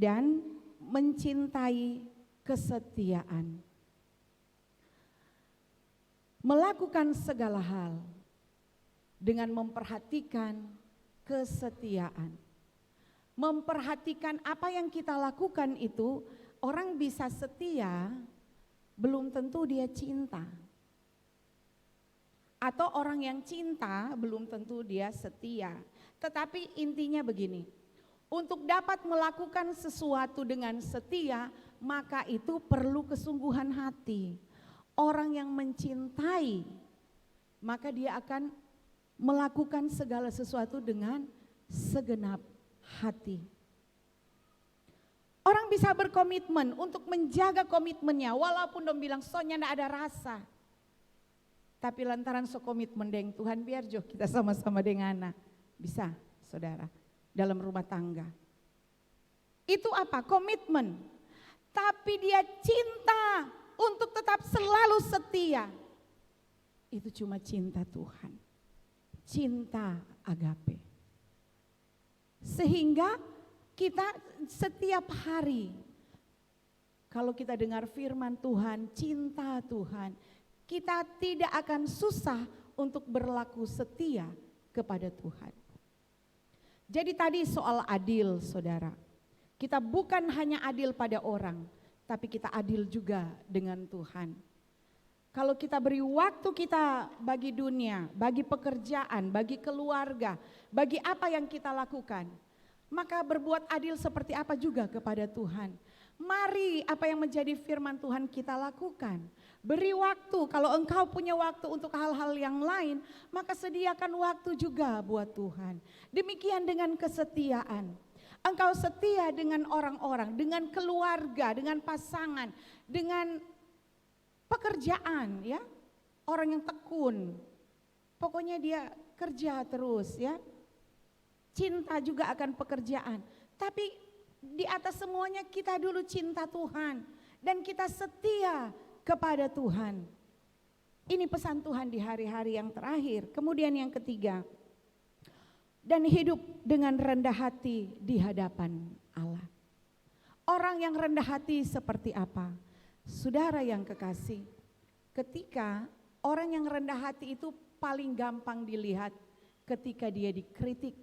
dan mencintai kesetiaan. Melakukan segala hal dengan memperhatikan kesetiaan. Memperhatikan apa yang kita lakukan itu, orang bisa setia, belum tentu dia cinta. Atau orang yang cinta belum tentu dia setia. Tetapi intinya begini, untuk dapat melakukan sesuatu dengan setia, maka itu perlu kesungguhan hati. Orang yang mencintai, maka dia akan melakukan segala sesuatu dengan segenap hati. Orang bisa berkomitmen untuk menjaga komitmennya, walaupun dong bilang soalnya enggak ada rasa. Tapi lantaran sekomitmen dengan Tuhan, biar jo kita sama-sama dengan bisa saudara dalam rumah tangga. Itu apa? Komitmen. Tapi dia cinta untuk tetap selalu setia. Itu cuma cinta Tuhan. Cinta agape. Sehingga kita setiap hari kalau kita dengar firman Tuhan, cinta Tuhan, kita tidak akan susah untuk berlaku setia kepada Tuhan. Jadi tadi soal adil saudara, kita bukan hanya adil pada orang, tapi kita adil juga dengan Tuhan. Kalau kita beri waktu kita bagi dunia, bagi pekerjaan, bagi keluarga, bagi apa yang kita lakukan, maka berbuat adil seperti apa juga kepada Tuhan. Mari apa yang menjadi firman Tuhan kita lakukan. Beri waktu, kalau engkau punya waktu untuk hal-hal yang lain, maka sediakan waktu juga buat Tuhan. Demikian dengan kesetiaan. Engkau setia dengan orang-orang, dengan keluarga, dengan pasangan, dengan pekerjaan ya. Orang yang tekun, pokoknya dia kerja terus ya. Cinta juga akan pekerjaan. Tapi di atas semuanya kita dulu cinta Tuhan dan kita setia kepada Tuhan. Ini pesan Tuhan di hari-hari yang terakhir. Kemudian yang ketiga, dan hidup dengan rendah hati di hadapan Allah. Orang yang rendah hati seperti apa? Saudara yang kekasih, ketika orang yang rendah hati itu paling gampang dilihat ketika dia dikritik.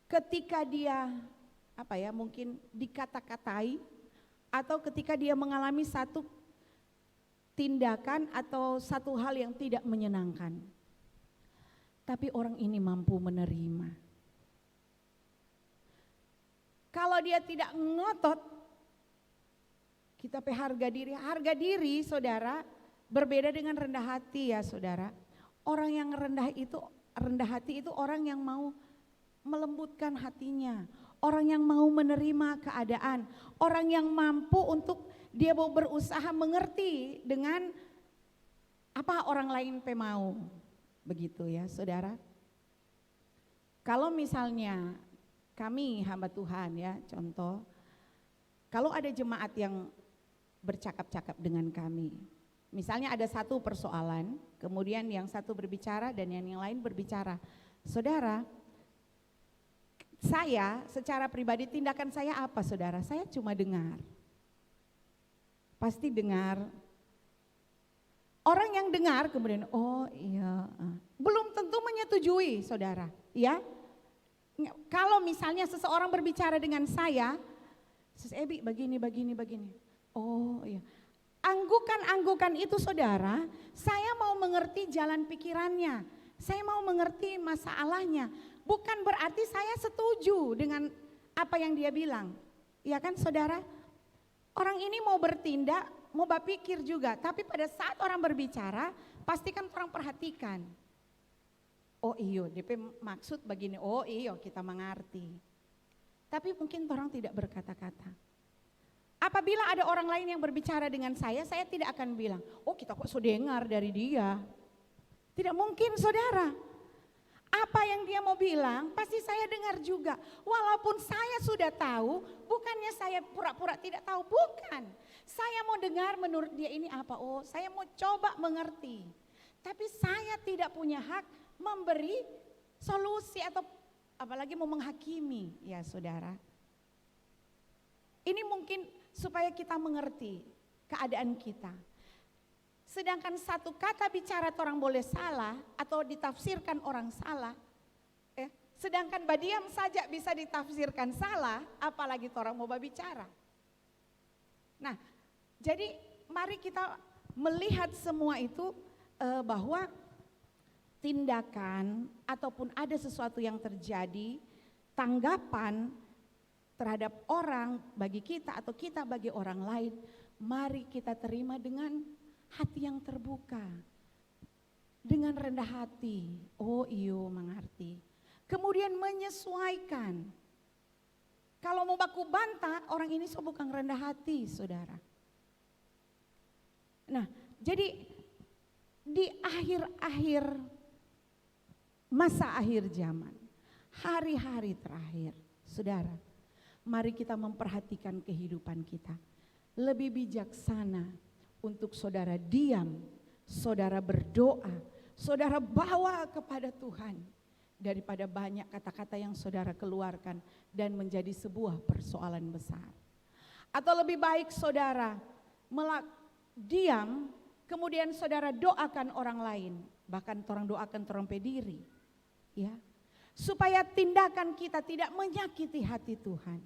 Ketika dia mungkin dikata-katai, atau ketika dia mengalami satu tindakan atau satu hal yang tidak menyenangkan. Tapi orang ini mampu menerima. Kalau dia tidak ngotot, kita harga diri saudara berbeda dengan rendah hati ya saudara. Orang yang rendah hati itu orang yang mau melembutkan hatinya. Orang yang mau menerima keadaan, orang yang mampu untuk dia mau berusaha mengerti dengan apa orang lain mau. Begitu ya saudara. Kalau misalnya kami hamba Tuhan ya, contoh, kalau ada jemaat yang bercakap-cakap dengan kami, misalnya ada satu persoalan, kemudian yang satu berbicara dan yang lain berbicara, saudara, saya secara pribadi tindakan saya apa saudara? Saya cuma dengar. Pasti dengar. Orang yang dengar kemudian oh iya, belum tentu menyetujui saudara. Ya, kalau misalnya seseorang berbicara dengan saya Sis Ebi begini. Oh iya. Anggukan-anggukan itu saudara, saya mau mengerti jalan pikirannya. Saya mau mengerti masalahnya. Bukan berarti saya setuju dengan apa yang dia bilang. Ya kan saudara? Orang ini mau bertindak, mau berpikir juga. Tapi pada saat orang berbicara, pastikan orang perhatikan. Oh iyo, DP maksud begini. Oh iyo, kita mengerti. Tapi mungkin orang tidak berkata-kata. Apabila ada orang lain yang berbicara dengan saya tidak akan bilang, oh kita kok sudah dengar dari dia. Tidak mungkin saudara. Apa yang dia mau bilang pasti saya dengar juga. Walaupun saya sudah tahu, bukannya saya pura-pura tidak tahu, bukan. Saya mau dengar menurut dia ini apa, oh saya mau coba mengerti. Tapi saya tidak punya hak memberi solusi atau apalagi mau menghakimi ya saudara. Ini mungkin supaya kita mengerti keadaan kita. Sedangkan satu kata bicara orang boleh salah atau ditafsirkan orang salah. Sedangkan badiam saja bisa ditafsirkan salah, apalagi orang mau berbicara. Nah, jadi mari kita melihat semua itu bahwa tindakan ataupun ada sesuatu yang terjadi, tanggapan terhadap orang bagi kita atau kita bagi orang lain, mari kita terima dengan hati yang terbuka, dengan rendah hati. Oh iyo mengerti. Kemudian menyesuaikan. Kalau mau baku bantah, orang ini bukan rendah hati saudara. Nah jadi di akhir-akhir masa akhir zaman, hari-hari terakhir saudara, mari kita memperhatikan kehidupan kita. Lebih bijaksana untuk saudara diam, saudara berdoa, saudara bawa kepada Tuhan. Daripada banyak kata-kata yang saudara keluarkan dan menjadi sebuah persoalan besar. Atau lebih baik saudara diam, kemudian saudara doakan orang lain. Bahkan orang doakan orang pediri. Ya, supaya tindakan kita tidak menyakiti hati Tuhan.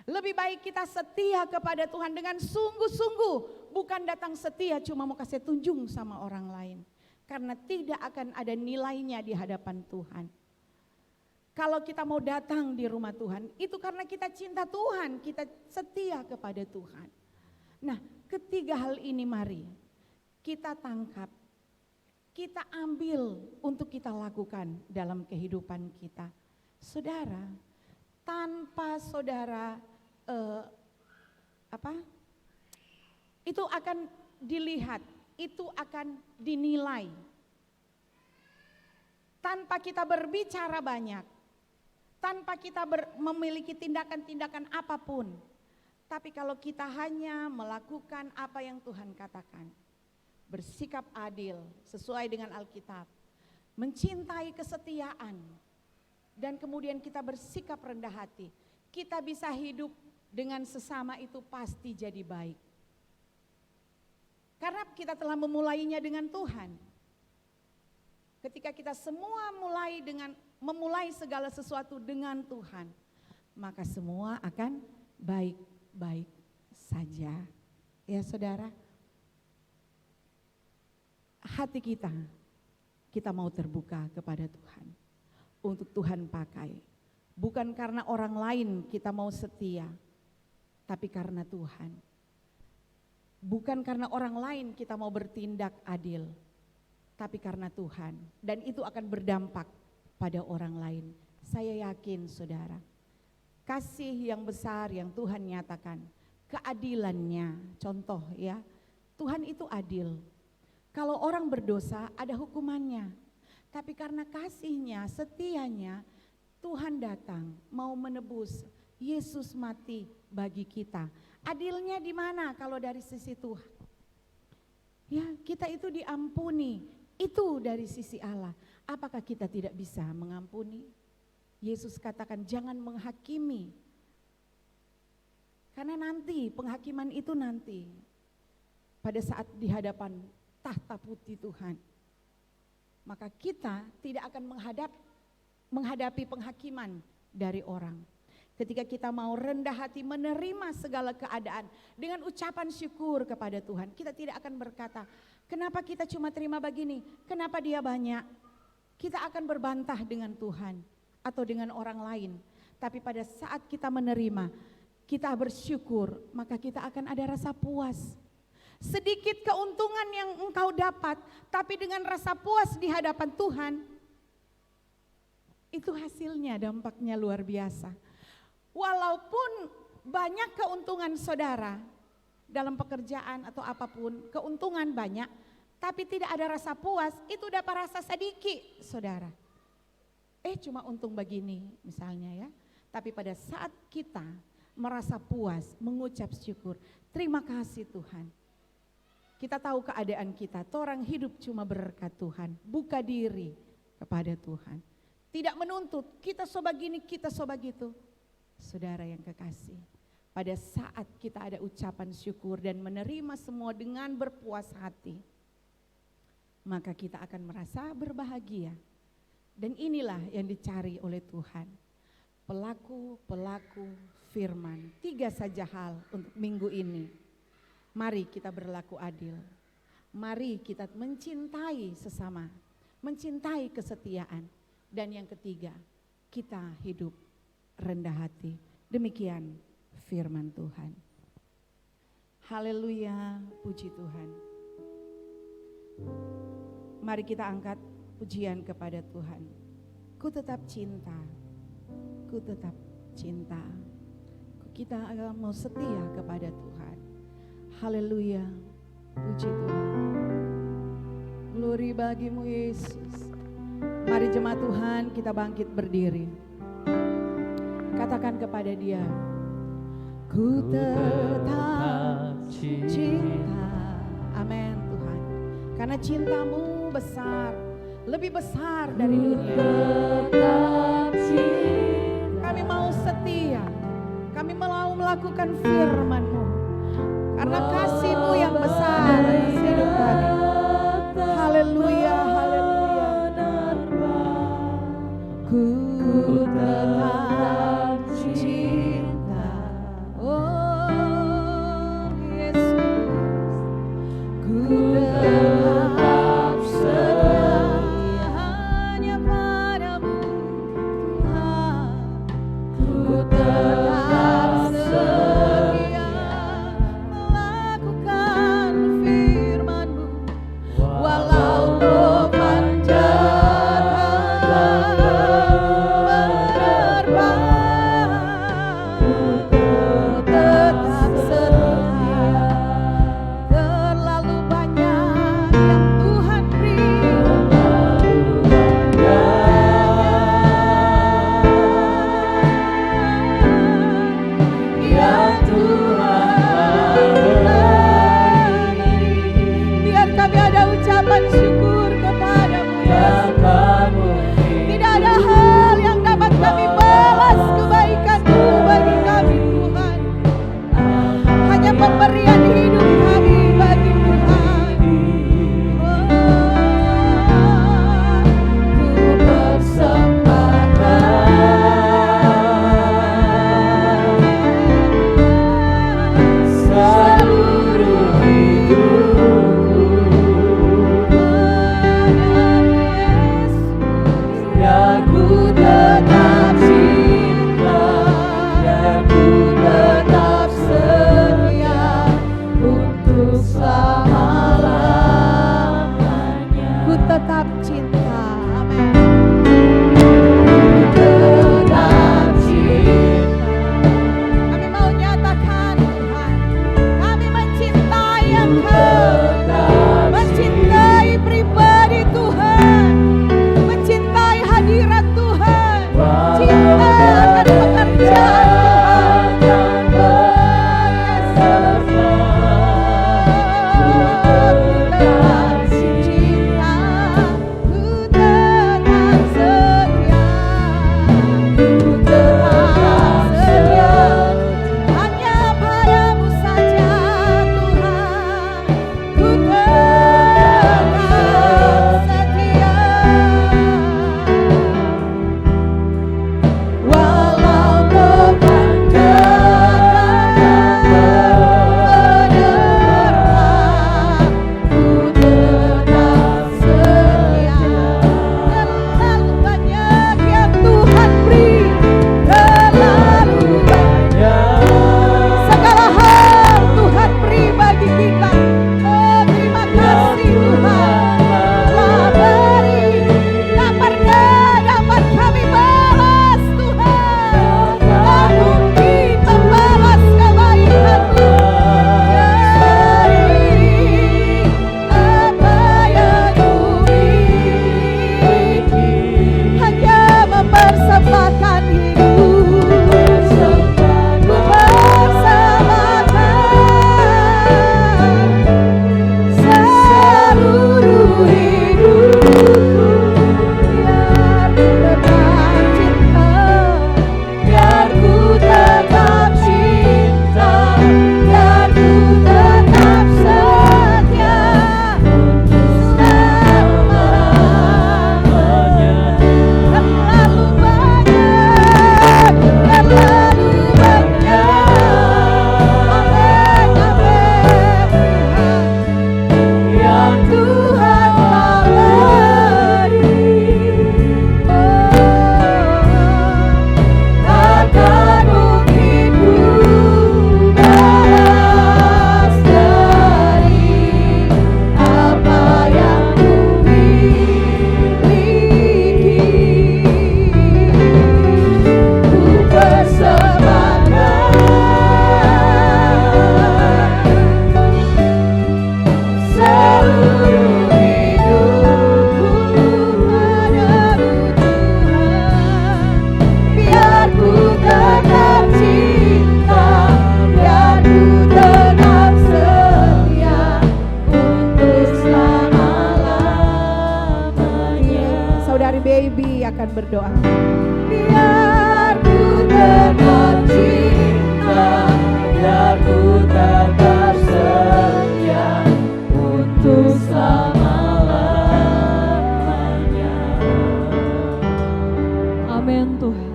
Lebih baik kita setia kepada Tuhan dengan sungguh-sungguh, bukan datang setia cuma mau kasih tunjung sama orang lain. Karena tidak akan ada nilainya di hadapan Tuhan. Kalau kita mau datang di rumah Tuhan, itu karena kita cinta Tuhan, kita setia kepada Tuhan. Nah, ketiga hal ini mari kita tangkap, kita ambil untuk kita lakukan dalam kehidupan kita. Saudara, tanpa saudara itu akan dilihat, itu akan dinilai. Tanpa kita berbicara banyak, tanpa kita memiliki tindakan-tindakan apapun, tapi kalau kita hanya melakukan apa yang Tuhan katakan, bersikap adil sesuai dengan Alkitab, mencintai kesetiaan, dan kemudian kita bersikap rendah hati, kita bisa hidup dengan sesama itu pasti jadi baik. Karena kita telah memulainya dengan Tuhan. Ketika kita semua memulai segala sesuatu dengan Tuhan, maka semua akan baik-baik saja. Ya saudara, hati kita mau terbuka kepada Tuhan. Untuk Tuhan pakai. Bukan karena orang lain kita mau setia, tapi karena Tuhan. Bukan karena orang lain kita mau bertindak adil, tapi karena Tuhan. Dan itu akan berdampak pada orang lain. Saya yakin saudara, kasih yang besar yang Tuhan nyatakan, keadilannya, contoh ya, Tuhan itu adil. Kalau orang berdosa ada hukumannya, tapi karena kasihnya, setianya, Tuhan datang mau menebus, Yesus mati bagi kita. Adilnya di mana kalau dari sisi Tuhan? Ya, kita itu diampuni, itu dari sisi Allah. Apakah kita tidak bisa mengampuni? Yesus katakan jangan menghakimi. Karena nanti penghakiman itu nanti pada saat di hadapan tahta putih Tuhan. Maka kita tidak akan menghadapi penghakiman dari orang. Ketika kita mau rendah hati menerima segala keadaan dengan ucapan syukur kepada Tuhan, kita tidak akan berkata, kenapa kita cuma terima begini, kenapa dia banyak. Kita akan berbantah dengan Tuhan atau dengan orang lain. Tapi pada saat kita menerima, kita bersyukur, maka kita akan ada rasa puas. Sedikit keuntungan yang engkau dapat, tapi dengan rasa puas di hadapan Tuhan, itu hasilnya, dampaknya luar biasa. Walaupun banyak keuntungan saudara dalam pekerjaan atau apapun, keuntungan banyak, tapi tidak ada rasa puas, itu dapat rasa sedikit saudara. Cuma untung begini misalnya ya. Tapi pada saat kita merasa puas, mengucap syukur, terima kasih Tuhan. Kita tahu keadaan kita, orang hidup cuma berkat Tuhan, buka diri kepada Tuhan. Tidak menuntut, kita soba gini, kita soba gitu. Saudara yang kekasih, pada saat kita ada ucapan syukur dan menerima semua dengan berpuas hati, maka kita akan merasa berbahagia. Dan inilah yang dicari oleh Tuhan. Pelaku-pelaku firman. 3 saja hal untuk minggu ini. Mari kita berlaku adil. Mari kita mencintai sesama, mencintai kesetiaan. Dan yang ketiga, kita hidup rendah hati. Demikian firman Tuhan. Haleluya, puji Tuhan. Mari kita angkat pujian kepada Tuhan. Ku tetap cinta, ku tetap cinta. Kita mau setia kepada Tuhan. Haleluya, puji Tuhan. Glory bagimu Yesus. Mari jemaat Tuhan kita bangkit berdiri. Katakan kepada dia, ku tetap cinta. Amin Tuhan. Karena cintamu besar, lebih besar dari dunia. Kami mau setia, kami mau melakukan firman-Mu. Karena kasih-Mu yang besar atas hidup kami. Haleluya, haleluya. Ku tetap cinta, oh Yesus. Ku tetap setia hanya padamu Tuhan. Ku tetap setia melakukan firman-Mu. Walau topan jahat menerpa, ku tetap setia. Terlalu banyak yang Tuhan beri, ya Tuhan beri. Biar kami ada ucapan syukur kepadamu Yesus. Tidak ada hal yang dapat kami balas kebaikan-Mu bagi kami Tuhan. Hanya pemberian hidup kami bagi Tuhan. Ku persembahkan seluruh hidupku. baby akan berdoa. Biar ku tetap cinta, biar ku tetap setia untuk selama-lamanya. Amin Tuhan.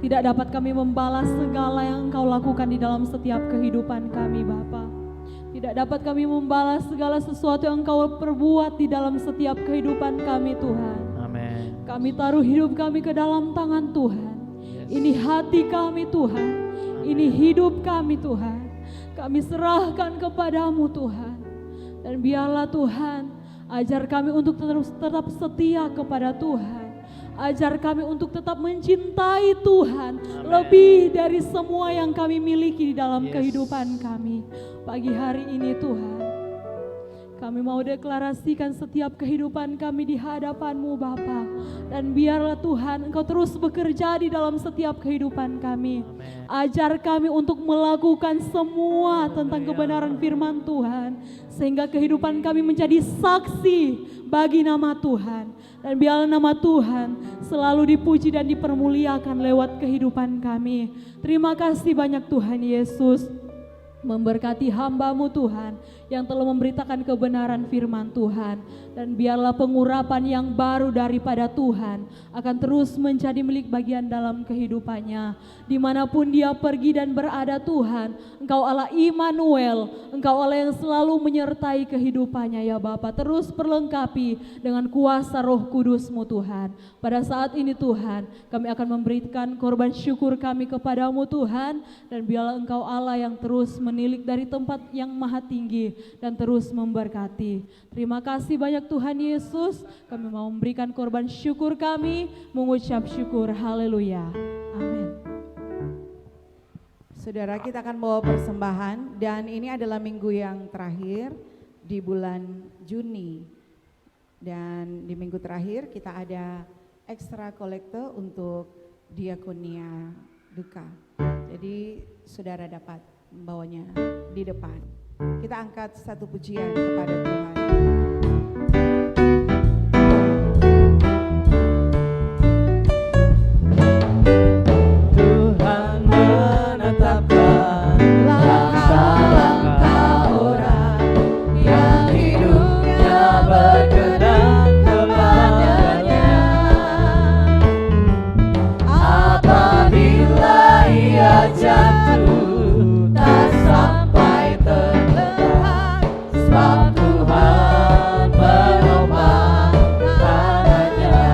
Tidak dapat kami membalas segala yang Engkau lakukan di dalam setiap kehidupan kami Bapa. Tidak dapat kami membalas segala sesuatu yang Engkau perbuat di dalam setiap kehidupan kami Tuhan. Amin. Kami taruh hidup kami ke dalam tangan Tuhan. Ini hati kami Tuhan. Ini hidup kami Tuhan. Kami serahkan kepadamu Tuhan. Dan biarlah Tuhan, ajar kami untuk tetap setia kepada Tuhan. Ajar kami untuk tetap mencintai Tuhan. Amen. Lebih dari semua yang kami miliki di dalam kehidupan kami. Pagi hari ini Tuhan, kami mau deklarasikan setiap kehidupan kami di hadapan-Mu Bapa. Dan biarlah Tuhan Engkau terus bekerja di dalam setiap kehidupan kami. Amen. Ajar kami untuk melakukan semua tentang kebenaran firman Tuhan. Sehingga kehidupan kami menjadi saksi bagi nama Tuhan. Dan biarlah nama Tuhan selalu dipuji dan dipermuliakan lewat kehidupan kami. Terima kasih banyak Tuhan Yesus. Memberkati hamba-Mu Tuhan yang telah memberitakan kebenaran firman Tuhan. Dan biarlah pengurapan yang baru daripada Tuhan akan terus menjadi milik bagian dalam kehidupannya. Dimanapun dia pergi dan berada Tuhan, Engkau Allah Immanuel, Engkau Allah yang selalu menyertai kehidupannya ya Bapa. Terus perlengkapi dengan kuasa Roh Kudus-Mu Tuhan. Pada saat ini Tuhan, kami akan memberikan korban syukur kami kepadamu Tuhan. Dan biarlah Engkau Allah yang terus menilik dari tempat yang maha tinggi dan terus memberkati. Terima kasih banyak Tuhan Yesus. Kami mau memberikan korban syukur kami, mengucap syukur. Haleluya. Amin. Saudara, kita akan bawa persembahan dan ini adalah minggu yang terakhir di bulan Juni. Dan di minggu terakhir kita ada ekstra kolekte untuk diakonia duka. Jadi saudara dapat membawanya di depan. Kita angkat satu pujian kepada Tuhan. Tuhan menetapkan langkah-langkah orang yang hidupnya berkenan kepadanya. Apabila ia jatuh tak sampai terletak, sebab Tuhan menopang tangannya.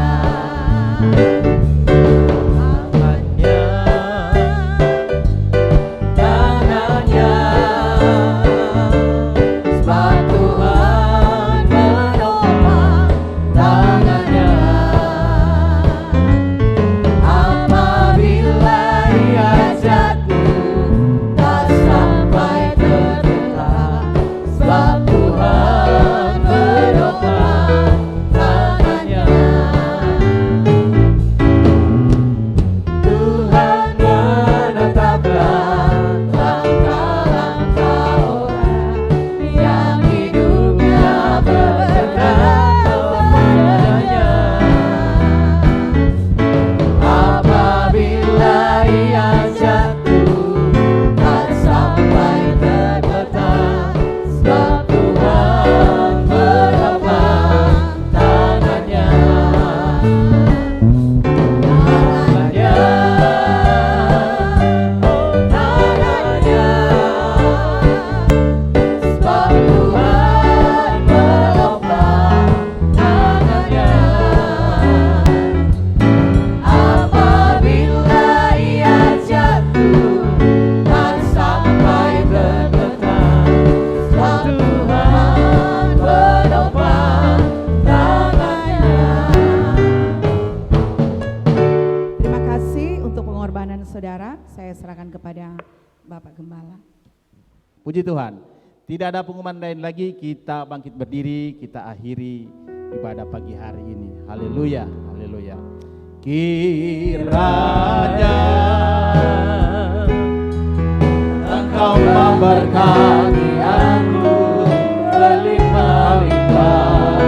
saudara, saya serahkan kepada Bapak Gembala. Puji Tuhan, tidak ada pengumuman lain lagi, kita bangkit berdiri, kita akhiri ibadah pagi hari ini. Haleluya, haleluya. Kiranya Engkau memberkati aku berlimpah-limpah,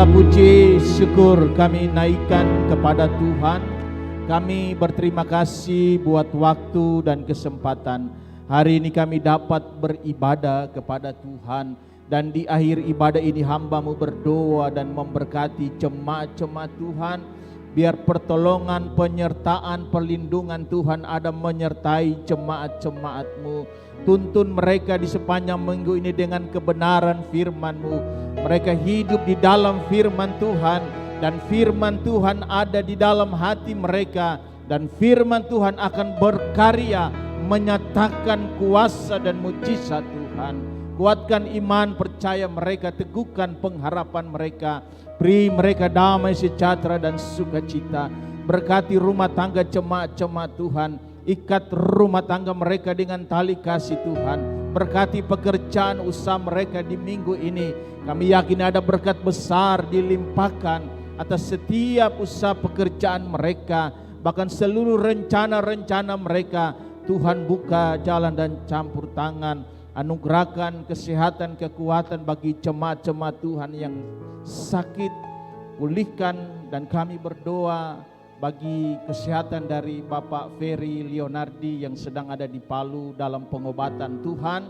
Segala puji syukur kami naikkan kepada Tuhan. Kami berterima kasih buat waktu dan kesempatan. Hari ini kami dapat beribadah kepada Tuhan. Dan di akhir ibadah ini hamba-Mu berdoa dan memberkati jemaat-jemaat Tuhan. Biar pertolongan, penyertaan, perlindungan Tuhan ada menyertai jemaat-jemaat-Mu. Tuntun mereka di sepanjang minggu ini dengan kebenaran firman-Mu. Mereka hidup di dalam firman Tuhan, dan firman Tuhan ada di dalam hati mereka, dan firman Tuhan akan berkarya menyatakan kuasa dan mujizat Tuhan. Kuatkan iman percaya mereka, teguhkan pengharapan mereka, beri mereka damai sejahtera dan sukacita. Berkati rumah tangga jemaat-jemaat Tuhan, ikat rumah tangga mereka dengan tali kasih Tuhan. Berkati pekerjaan usaha mereka di minggu ini. Kami yakin ada berkat besar dilimpahkan atas setiap usaha pekerjaan mereka, bahkan seluruh rencana-rencana mereka. Tuhan buka jalan dan campur tangan, anugerahkan kesehatan, kekuatan bagi jemaat-jemaat Tuhan yang sakit, pulihkan. Dan kami berdoa bagi kesehatan dari Bapak Ferry Leonardi yang sedang ada di Palu dalam pengobatan. Tuhan,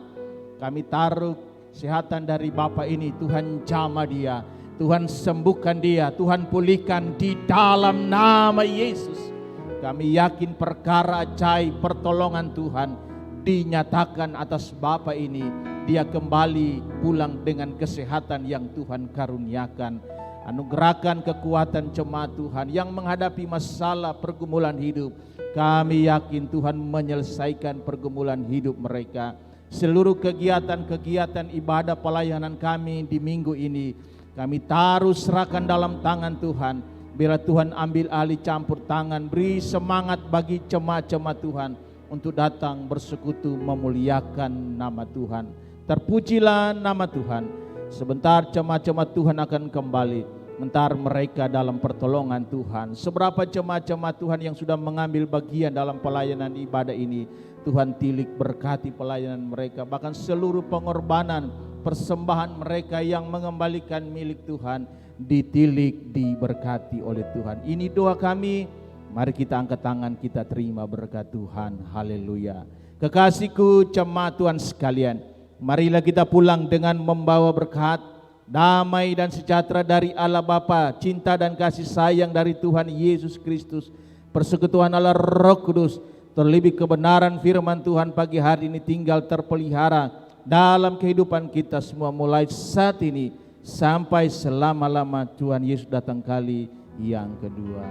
kami taruh kesehatan dari Bapak ini, Tuhan jamah dia, Tuhan sembuhkan dia, Tuhan pulihkan di dalam nama Yesus. Kami yakin perkara ajaib pertolongan Tuhan dinyatakan atas Bapak ini. Dia kembali pulang dengan kesehatan yang Tuhan karuniakan. Anugerahkan kekuatan jemaat Tuhan yang menghadapi masalah pergumulan hidup. Kami yakin Tuhan menyelesaikan pergumulan hidup mereka. Seluruh kegiatan-kegiatan ibadah pelayanan kami di minggu ini, kami taruh serahkan dalam tangan Tuhan. Biar Tuhan ambil alih, campur tangan, beri semangat bagi jemaat-jemaat Tuhan untuk datang bersekutu memuliakan nama Tuhan. Terpujilah nama Tuhan. Sebentar jemaat-jemaat Tuhan akan kembali. Mentar mereka dalam pertolongan Tuhan. Seberapa jemaat-jemaat Tuhan yang sudah mengambil bagian dalam pelayanan ibadah ini, Tuhan tilik berkati pelayanan mereka. Bahkan seluruh pengorbanan, persembahan mereka yang mengembalikan milik Tuhan, ditilik, diberkati oleh Tuhan. Ini doa kami. Mari kita angkat tangan, kita terima berkat Tuhan. Haleluya. Kekasihku jemaat Tuhan sekalian, marilah kita pulang dengan membawa berkat, damai dan sejahtera dari Allah Bapa, cinta dan kasih sayang dari Tuhan Yesus Kristus, persekutuan Allah Roh Kudus, terlebih kebenaran firman Tuhan pagi hari ini tinggal terpelihara dalam kehidupan kita semua mulai saat ini sampai selama-lama Tuhan Yesus datang kali yang kedua.